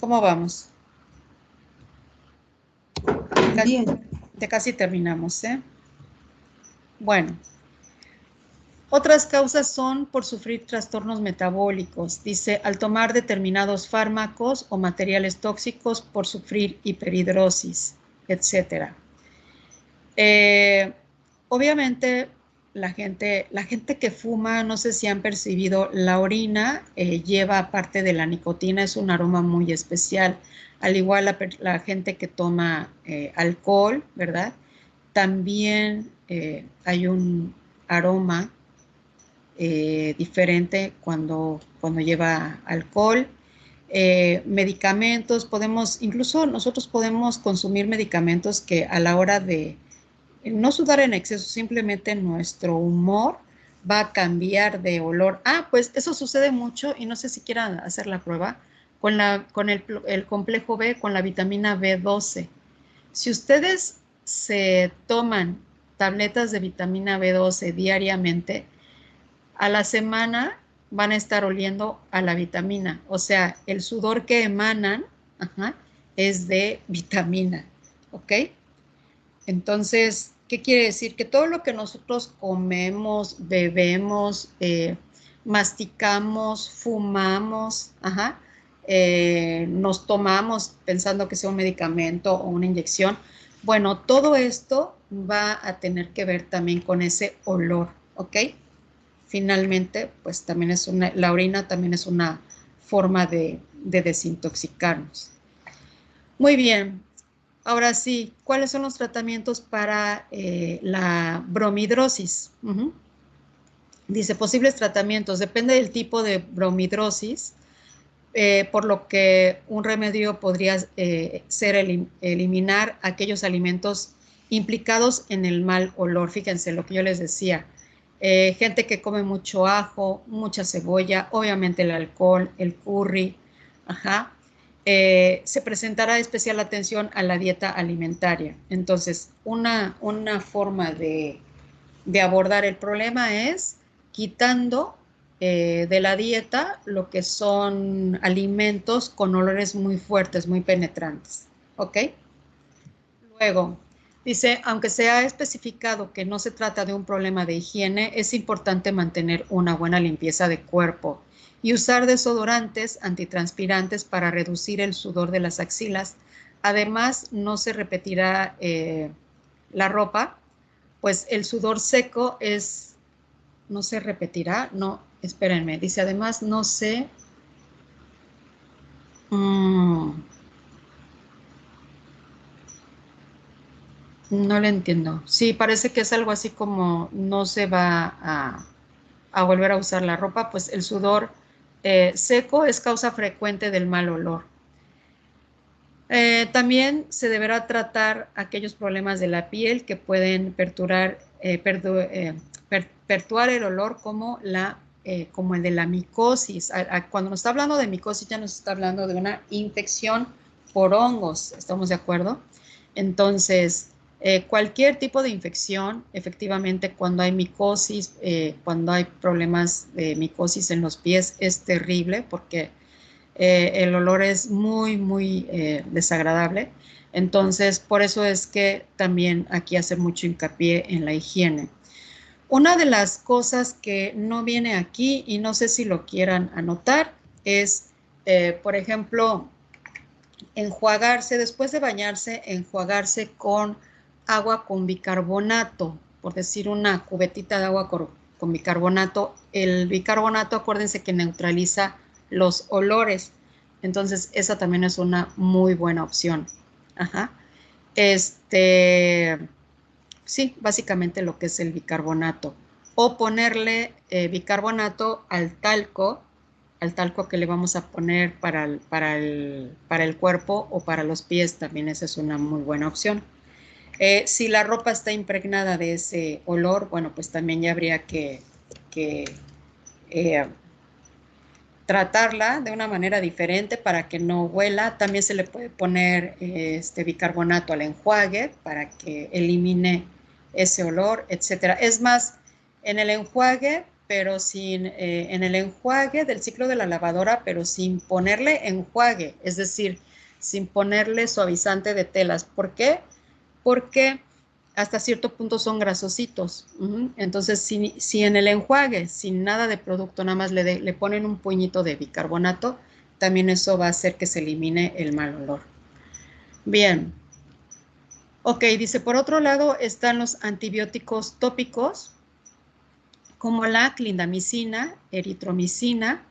Speaker 1: ¿Cómo vamos?
Speaker 2: Bien.
Speaker 1: Ya casi terminamos, ¿eh? Bueno. Otras causas son por sufrir trastornos metabólicos. Dice, al tomar determinados fármacos o materiales tóxicos por sufrir hiperhidrosis, etc. Obviamente, la gente que fuma, no sé si han percibido, la orina lleva parte de la nicotina, es un aroma muy especial. Al igual la gente que toma alcohol, ¿verdad? También hay un aroma diferente cuando lleva alcohol. Medicamentos, incluso nosotros podemos consumir medicamentos que a la hora de no sudar en exceso, simplemente nuestro humor va a cambiar de olor. Pues eso sucede mucho y no sé si quieran hacer la prueba con el complejo B, con la vitamina B12. Si ustedes se toman tabletas de vitamina B12 diariamente, a la semana van a estar oliendo a la vitamina. O sea, el sudor que emanan es de vitamina. ¿Ok? Entonces, ¿qué quiere decir? Que todo lo que nosotros comemos, bebemos, masticamos, fumamos, nos tomamos pensando que sea un medicamento o una inyección, bueno, todo esto va a tener que ver también con ese olor, ¿ok? Finalmente, pues también la orina también es una forma de desintoxicarnos. Muy bien, ahora sí, ¿cuáles son los tratamientos para la bromidrosis? Dice, posibles tratamientos, depende del tipo de bromidrosis, por lo que un remedio podría ser eliminar aquellos alimentos implicados en el mal olor. Fíjense lo que yo les decía. Gente que come mucho ajo, mucha cebolla, obviamente el alcohol, el curry, se presentará especial atención a la dieta alimentaria. Entonces, una forma de abordar el problema es quitando de la dieta lo que son alimentos con olores muy fuertes, muy penetrantes. ¿Ok? Luego, dice, aunque se ha especificado que no se trata de un problema de higiene, es importante mantener una buena limpieza de cuerpo y usar desodorantes antitranspirantes para reducir el sudor de las axilas. Además, no se repetirá la ropa, pues el sudor seco no se repetirá, no, espérenme, dice además no se, no le entiendo. Sí, parece que es algo así como no se va a volver a usar la ropa, pues el sudor seco es causa frecuente del mal olor. También se deberá tratar aquellos problemas de la piel que pueden perturbar el olor como el de la micosis. Cuando nos está hablando de micosis ya nos está hablando de una infección por hongos, ¿estamos de acuerdo? Entonces, cualquier tipo de infección, efectivamente, cuando hay micosis, cuando hay problemas de micosis en los pies, es terrible porque el olor es muy, muy desagradable. Entonces, por eso es que también aquí hace mucho hincapié en la higiene. Una de las cosas que no viene aquí, y no sé si lo quieran anotar, es, por ejemplo, enjuagarse, después de bañarse, enjuagarse con agua con bicarbonato, por decir una cubetita de agua con bicarbonato. El bicarbonato, acuérdense que neutraliza los olores, entonces esa también es una muy buena opción. Sí, básicamente lo que es el bicarbonato. O ponerle bicarbonato al talco que le vamos a poner para el cuerpo o para los pies, también esa es una muy buena opción. Si la ropa está impregnada de ese olor, bueno, pues también ya habría que tratarla de una manera diferente para que no huela. También se le puede poner bicarbonato al enjuague para que elimine ese olor, etcétera. Es más, en el enjuague pero sin, en el enjuague del ciclo de la lavadora, pero sin ponerle enjuague, es decir, sin ponerle suavizante de telas. ¿Por qué? Porque hasta cierto punto son grasositos. Entonces, si en el enjuague, sin nada de producto, nada más le ponen un puñito de bicarbonato, también eso va a hacer que se elimine el mal olor. Bien. Ok, dice, por otro lado están los antibióticos tópicos, como la clindamicina, eritromicina,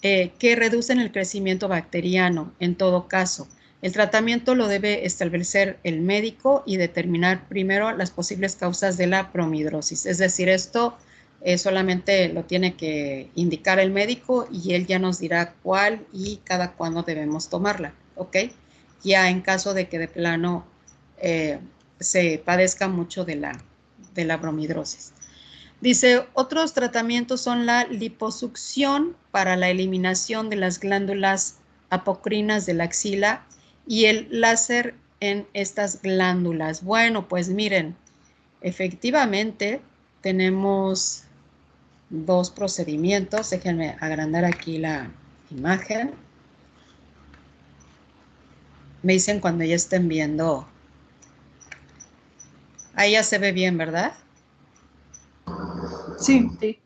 Speaker 1: que reducen el crecimiento bacteriano en todo caso. El tratamiento lo debe establecer el médico y determinar primero las posibles causas de la bromidrosis. Es decir, esto solamente lo tiene que indicar el médico y él ya nos dirá cuál y cada cuándo debemos tomarla, ¿ok? Ya en caso de que de plano se padezca mucho de la bromidrosis. Dice, otros tratamientos son la liposucción para la eliminación de las glándulas apocrinas de la axila y el láser en estas glándulas. Bueno, pues miren, efectivamente tenemos dos procedimientos. Déjenme agrandar aquí la imagen. Me dicen cuando ya estén viendo. Ahí ya se ve bien, ¿verdad?
Speaker 2: Sí.
Speaker 3: Sí.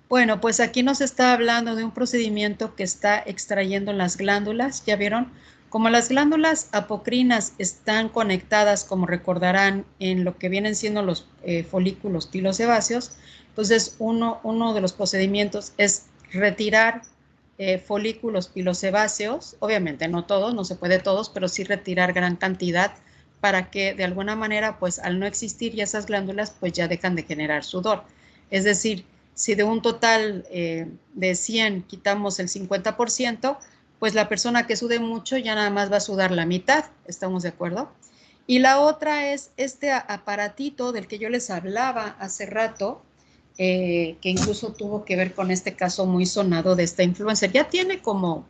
Speaker 1: Bueno, pues aquí nos está hablando de un procedimiento que está extrayendo las glándulas, ¿ya vieron? Como las glándulas apocrinas están conectadas, como recordarán, en lo que vienen siendo los folículos pilosebáceos, entonces uno de los procedimientos es retirar folículos pilosebáceos, obviamente no todos, no se puede todos, pero sí retirar gran cantidad para que de alguna manera, pues al no existir ya esas glándulas, pues ya dejan de generar sudor. Es decir, si de un total de 100 quitamos el 50%, pues la persona que sude mucho ya nada más va a sudar la mitad, ¿estamos de acuerdo? Y la otra es este aparatito del que yo les hablaba hace rato, que incluso tuvo que ver con este caso muy sonado de esta influencer. Ya tiene como,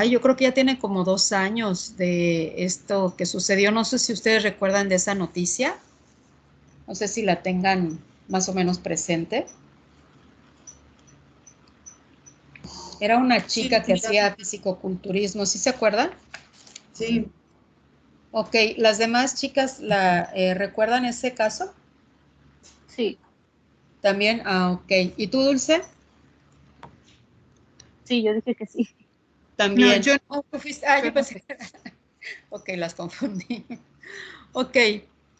Speaker 1: yo creo que ya tiene como 2 años de esto que sucedió. No sé si ustedes recuerdan de esa noticia. No sé si la tengan más o menos presente. Era una chica que hacía fisicoculturismo, ¿sí se acuerdan?
Speaker 2: Sí.
Speaker 1: Ok, ¿las demás chicas recuerdan ese caso?
Speaker 3: Sí,
Speaker 1: También, ok. ¿Y tú, Dulce?
Speaker 3: sí, yo dije que sí.
Speaker 2: No,
Speaker 1: También.
Speaker 2: yo
Speaker 1: Oh, tú fuiste, yo
Speaker 2: no.
Speaker 1: pensé que ok, las confundí. Ok,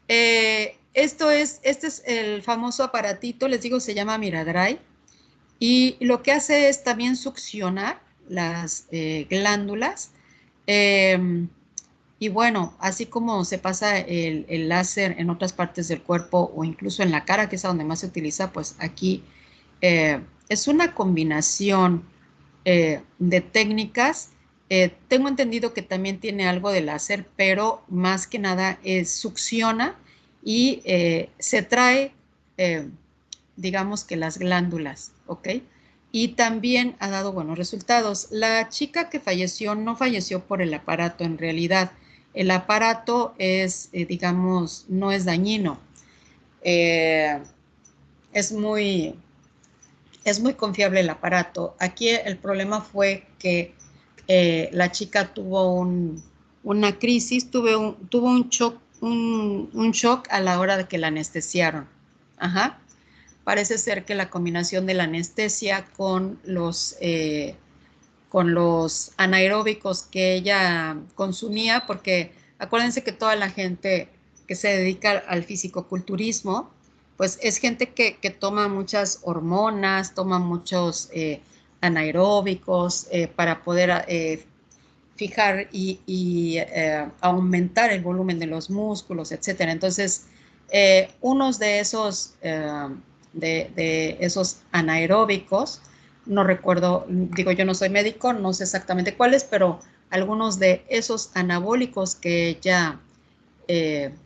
Speaker 1: este es el famoso aparatito, les digo, se llama Miradry, y lo que hace es también succionar las glándulas, y bueno, así como se pasa el láser en otras partes del cuerpo o incluso en la cara, que es a donde más se utiliza, pues aquí es una combinación de técnicas. Tengo entendido que también tiene algo de láser, pero más que nada succiona y se trae, eh, digamos que las glándulas, ¿ok? Y también ha dado buenos resultados. La chica que falleció no falleció por el aparato en realidad. El aparato es, digamos, no es dañino. Eh, es muy, es muy confiable el aparato. Aquí el problema fue que la chica tuvo una crisis, tuvo un shock a la hora de que la anestesiaron. Ajá. Parece ser que la combinación de la anestesia con los anaeróbicos que ella consumía, porque acuérdense que toda la gente que se dedica al fisicoculturismo, pues es gente que toma muchas hormonas, toma muchos anaeróbicos para poder fijar y aumentar el volumen de los músculos, etcétera. Entonces, unos de esos anaeróbicos, no recuerdo, digo, yo no soy médico, no sé exactamente cuáles, pero algunos de esos anabólicos que ella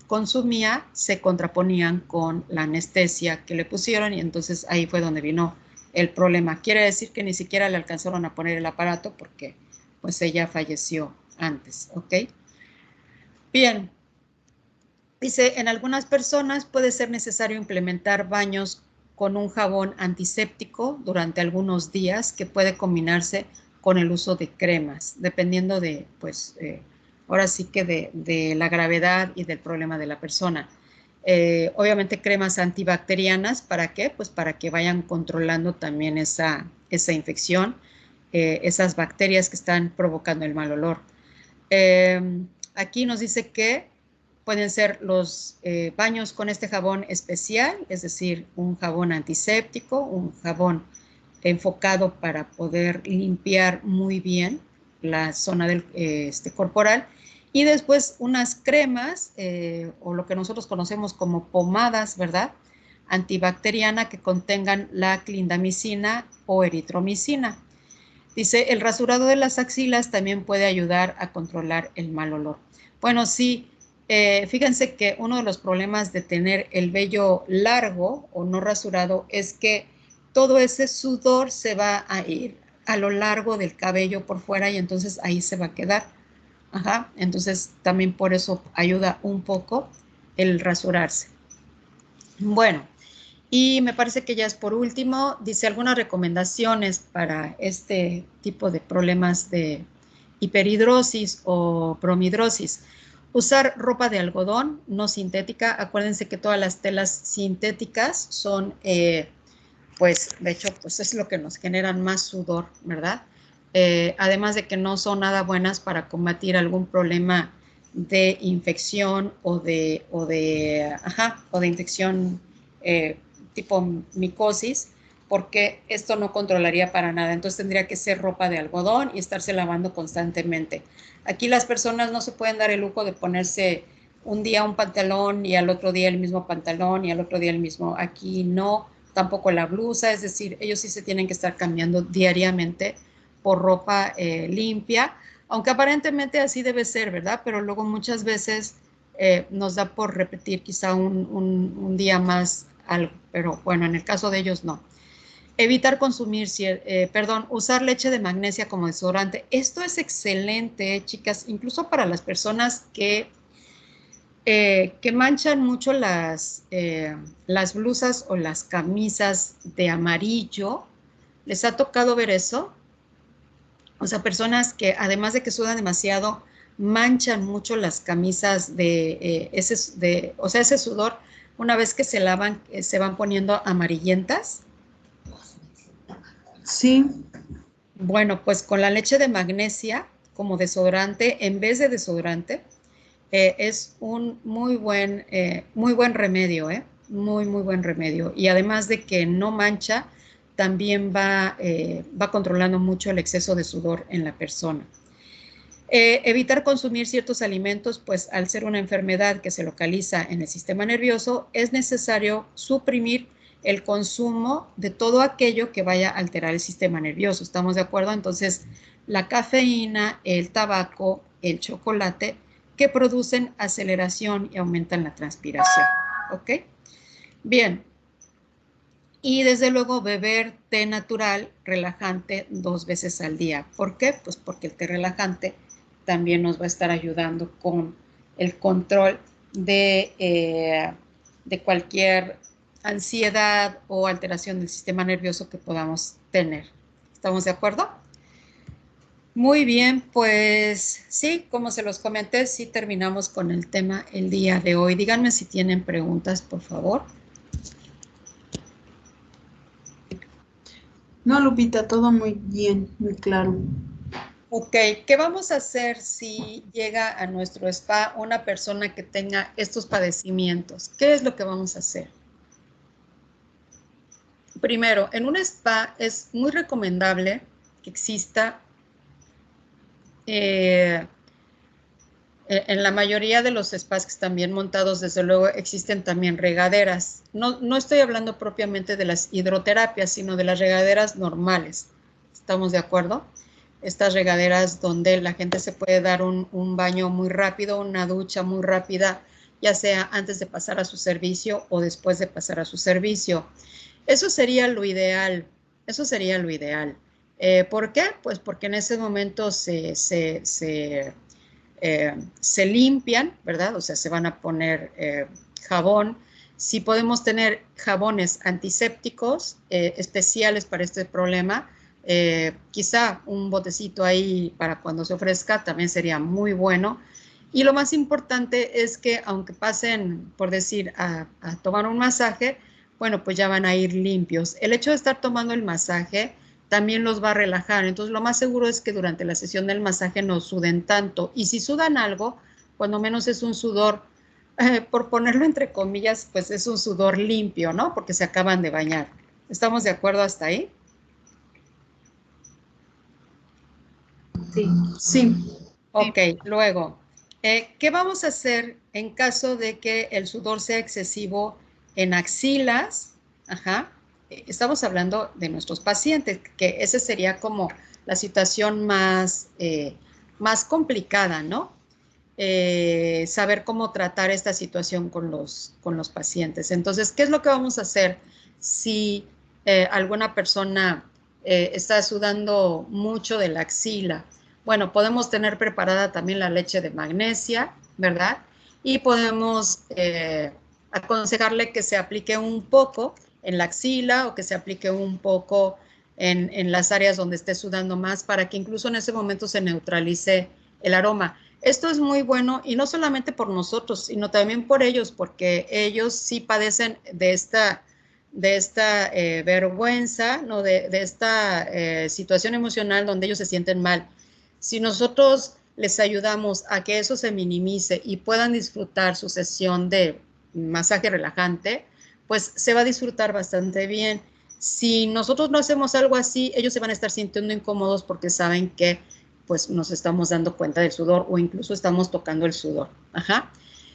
Speaker 1: consumía se contraponían con la anestesia que le pusieron y entonces ahí fue donde vino el problema. Quiere decir que ni siquiera le alcanzaron a poner el aparato porque pues ella falleció antes, ¿ok? Bien, dice, en algunas personas puede ser necesario implementar baños con un jabón antiséptico durante algunos días que puede combinarse con el uso de cremas, dependiendo de, pues, ahora sí que de la gravedad y del problema de la persona. Obviamente cremas antibacterianas, ¿para qué? Pues para que vayan controlando también esa infección, esas bacterias que están provocando el mal olor. Aquí nos dice que pueden ser los baños con este jabón especial, es decir, un jabón antiséptico, un jabón enfocado para poder limpiar muy bien la zona del, corporal, y después unas cremas o lo que nosotros conocemos como pomadas, ¿verdad? Antibacteriana que contengan la clindamicina o eritromicina. Dice, el rasurado de las axilas también puede ayudar a controlar el mal olor. Bueno, sí, fíjense que uno de los problemas de tener el vello largo o no rasurado es que todo ese sudor se va a ir a lo largo del cabello por fuera y entonces ahí se va a quedar. Ajá, entonces también por eso ayuda un poco el rasurarse. Bueno, y me parece que ya es por último, dice algunas recomendaciones para este tipo de problemas de hiperhidrosis o bromhidrosis. Usar ropa de algodón, no sintética. Acuérdense que todas las telas sintéticas son, pues, de hecho, pues es lo que nos generan más sudor, ¿verdad? Además de que no son nada buenas para combatir algún problema de infección o de infección tipo micosis, porque esto no controlaría para nada. Entonces tendría que ser ropa de algodón y estarse lavando constantemente. Aquí las personas no se pueden dar el lujo de ponerse un día un pantalón y al otro día el mismo pantalón y al otro día el mismo. Aquí no, tampoco la blusa, es decir, ellos sí se tienen que estar cambiando diariamente por ropa limpia, aunque aparentemente así debe ser, ¿verdad? Pero luego muchas veces nos da por repetir quizá un día más algo, pero bueno, en el caso de ellos no. Evitar consumir, usar leche de magnesia como desodorante. Esto es excelente, chicas, incluso para las personas que manchan mucho las blusas o las camisas de amarillo. ¿Les ha tocado ver eso? O sea, personas que además de que sudan demasiado, manchan mucho las camisas o sea, ese sudor, una vez que se lavan, se van poniendo amarillentas.
Speaker 2: Sí,
Speaker 1: Bueno, pues con la leche de magnesia como desodorante, en vez de desodorante, es un muy buen remedio, muy buen remedio. Y además de que no mancha, también va controlando mucho el exceso de sudor en la persona. Evitar consumir ciertos alimentos, pues al ser una enfermedad que se localiza en el sistema nervioso, es necesario suprimir el consumo de todo aquello que vaya a alterar el sistema nervioso. ¿Estamos de acuerdo? Entonces, la cafeína, el tabaco, el chocolate, que producen aceleración y aumentan la transpiración. ¿Ok? Bien. Y desde luego beber té natural relajante 2 veces al día. ¿Por qué? Pues porque el té relajante también nos va a estar ayudando con el control de cualquier ansiedad o alteración del sistema nervioso que podamos tener. ¿Estamos de acuerdo? Muy bien, pues sí, como se los comenté, sí terminamos con el tema el día de hoy. Díganme si tienen preguntas, por favor.
Speaker 2: no, Lupita, todo muy bien, muy claro.
Speaker 1: Ok, ¿qué vamos a hacer si llega a nuestro spa una persona que tenga estos padecimientos? ¿Qué es lo que vamos a hacer? Primero, en un spa es muy recomendable que exista, en la mayoría de los spas que están bien montados, desde luego existen también regaderas. No estoy hablando propiamente de las hidroterapias, sino de las regaderas normales. ¿Estamos de acuerdo? Estas regaderas donde la gente se puede dar un baño muy rápido, una ducha muy rápida, ya sea antes de pasar a su servicio o después de pasar a su servicio. Eso sería lo ideal. Eso sería lo ideal. ¿Por qué? Pues porque en ese momento se limpian, ¿verdad? O sea, se van a poner jabón, Si podemos tener jabones antisépticos especiales para este problema, quizá un botecito ahí para cuando se ofrezca también sería muy bueno. Y lo más importante es que aunque pasen, por decir, a tomar un masaje, bueno, pues ya van a ir limpios. El hecho de estar tomando el masaje también los va a relajar. Entonces, lo más seguro es que durante la sesión del masaje no suden tanto. Y si sudan algo, cuando menos es un sudor, por ponerlo entre comillas, pues es un sudor limpio, ¿no? Porque se acaban de bañar. ¿Estamos de acuerdo hasta ahí?
Speaker 3: Sí.
Speaker 1: Sí. Ok, luego, ¿qué vamos a hacer en caso de que el sudor sea excesivo en axilas? Ajá. Estamos hablando de nuestros pacientes, que esa sería como la situación más complicada, ¿no? Saber cómo tratar esta situación con los pacientes. Entonces, ¿qué es lo que vamos a hacer si alguna persona está sudando mucho de la axila? Bueno, podemos tener preparada también la leche de magnesia, ¿verdad? Y podemos aconsejarle que se aplique un poco en la axila o que se aplique un poco en las áreas donde esté sudando más para que incluso en ese momento se neutralice el aroma. Esto es muy bueno y no solamente por nosotros, sino también por ellos, porque ellos sí padecen de esta vergüenza, ¿no? de esta situación emocional donde ellos se sienten mal. Si nosotros les ayudamos a que eso se minimice y puedan disfrutar su sesión de masaje relajante, pues se va a disfrutar bastante bien. Si nosotros no hacemos algo así, ellos se van a estar sintiendo incómodos porque saben que pues nos estamos dando cuenta del sudor o incluso estamos tocando el sudor. Ajá.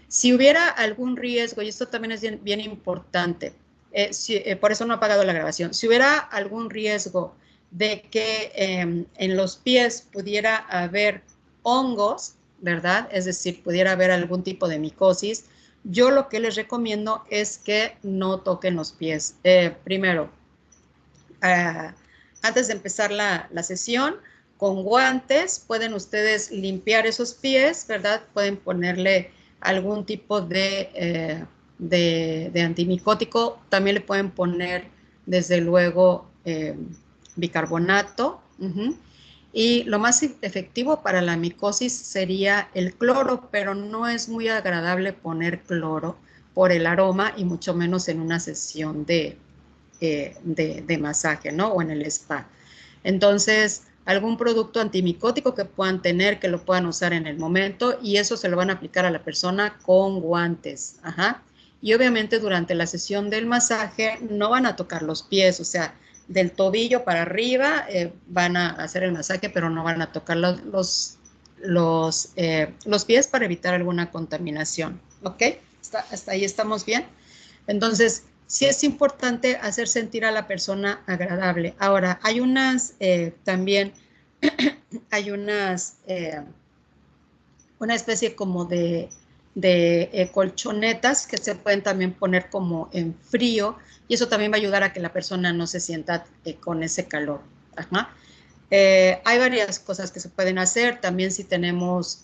Speaker 1: Si hubiera algún riesgo, y esto también es bien importante, por eso no ha apagado la grabación, si hubiera algún riesgo de que en los pies pudiera haber hongos, ¿verdad? Es decir, pudiera haber algún tipo de micosis, yo lo que les recomiendo es que no toquen los pies. Primero, antes de empezar la sesión, con guantes pueden ustedes limpiar esos pies, ¿verdad? Pueden ponerle algún tipo de antimicótico. También le pueden poner, desde luego, bicarbonato. Y lo más efectivo para la micosis sería el cloro, pero no es muy agradable poner cloro por el aroma y mucho menos en una sesión de masaje, ¿no? O en el spa. Entonces, algún producto antimicótico que puedan tener, que lo puedan usar en el momento, y eso se lo van a aplicar a la persona con guantes. Ajá. Y obviamente durante la sesión del masaje no van a tocar los pies, o sea, del tobillo para arriba van a hacer el masaje, pero no van a tocar los pies para evitar alguna contaminación. ¿Ok? Hasta ahí estamos bien. Entonces, sí es importante hacer sentir a la persona agradable. Ahora, hay también, hay una especie como de colchonetas que se pueden también poner como en frío y eso también va a ayudar a que la persona no se sienta con ese calor. Ajá. Hay varias cosas que se pueden hacer. También si tenemos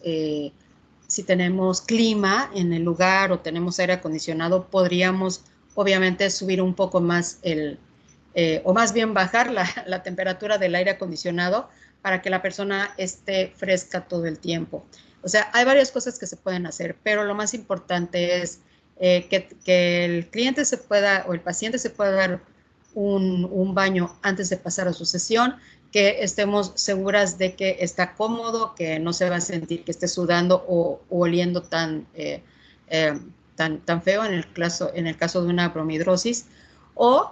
Speaker 1: clima en el lugar o tenemos aire acondicionado, podríamos obviamente subir un poco más o más bien bajar la temperatura del aire acondicionado para que la persona esté fresca todo el tiempo. O sea, hay varias cosas que se pueden hacer, pero lo más importante es que el cliente o el paciente se pueda dar un baño antes de pasar a su sesión, que estemos seguras de que está cómodo, que no se va a sentir que esté sudando o oliendo tan feo en el caso de una bromidrosis, o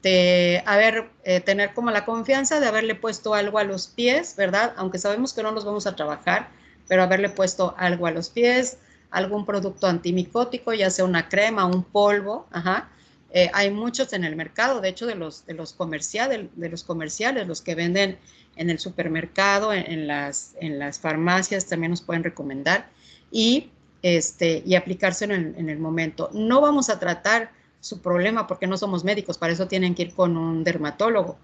Speaker 1: tener como la confianza de haberle puesto algo a los pies, ¿verdad? Aunque sabemos que no los vamos a trabajar, pero haberle puesto algo a los pies, algún producto antimicótico, ya sea una crema, un polvo, ajá. Hay muchos en el mercado, de hecho, de los comerciales, los que venden en el supermercado, en las farmacias también nos pueden recomendar y aplicárselo en el momento. No vamos a tratar su problema porque no somos médicos, para eso tienen que ir con un dermatólogo,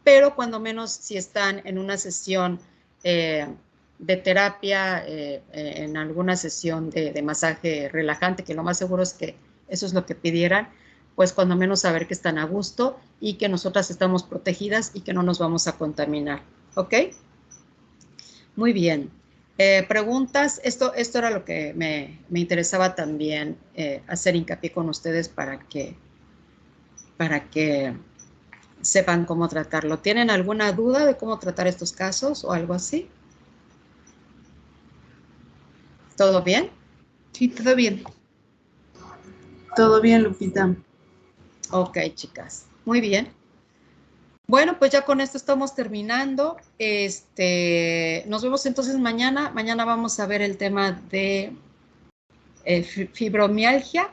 Speaker 1: pero cuando menos si están en una sesión de terapia, en alguna sesión de masaje relajante, que lo más seguro es que Eso es lo que pidieran, pues cuando menos saber que están a gusto y que nosotras estamos protegidas y que no nos vamos a contaminar. ¿Ok? Muy bien. Preguntas. Esto era lo que me interesaba también hacer hincapié con ustedes para que sepan cómo tratarlo. ¿Tienen alguna duda de cómo tratar estos casos o algo así? ¿Todo bien?
Speaker 4: Sí, todo bien.
Speaker 2: Todo bien, Lupita.
Speaker 1: Ok, chicas. Muy bien. Bueno, pues ya con esto estamos terminando. Nos vemos entonces mañana. Mañana vamos a ver el tema de fibromialgia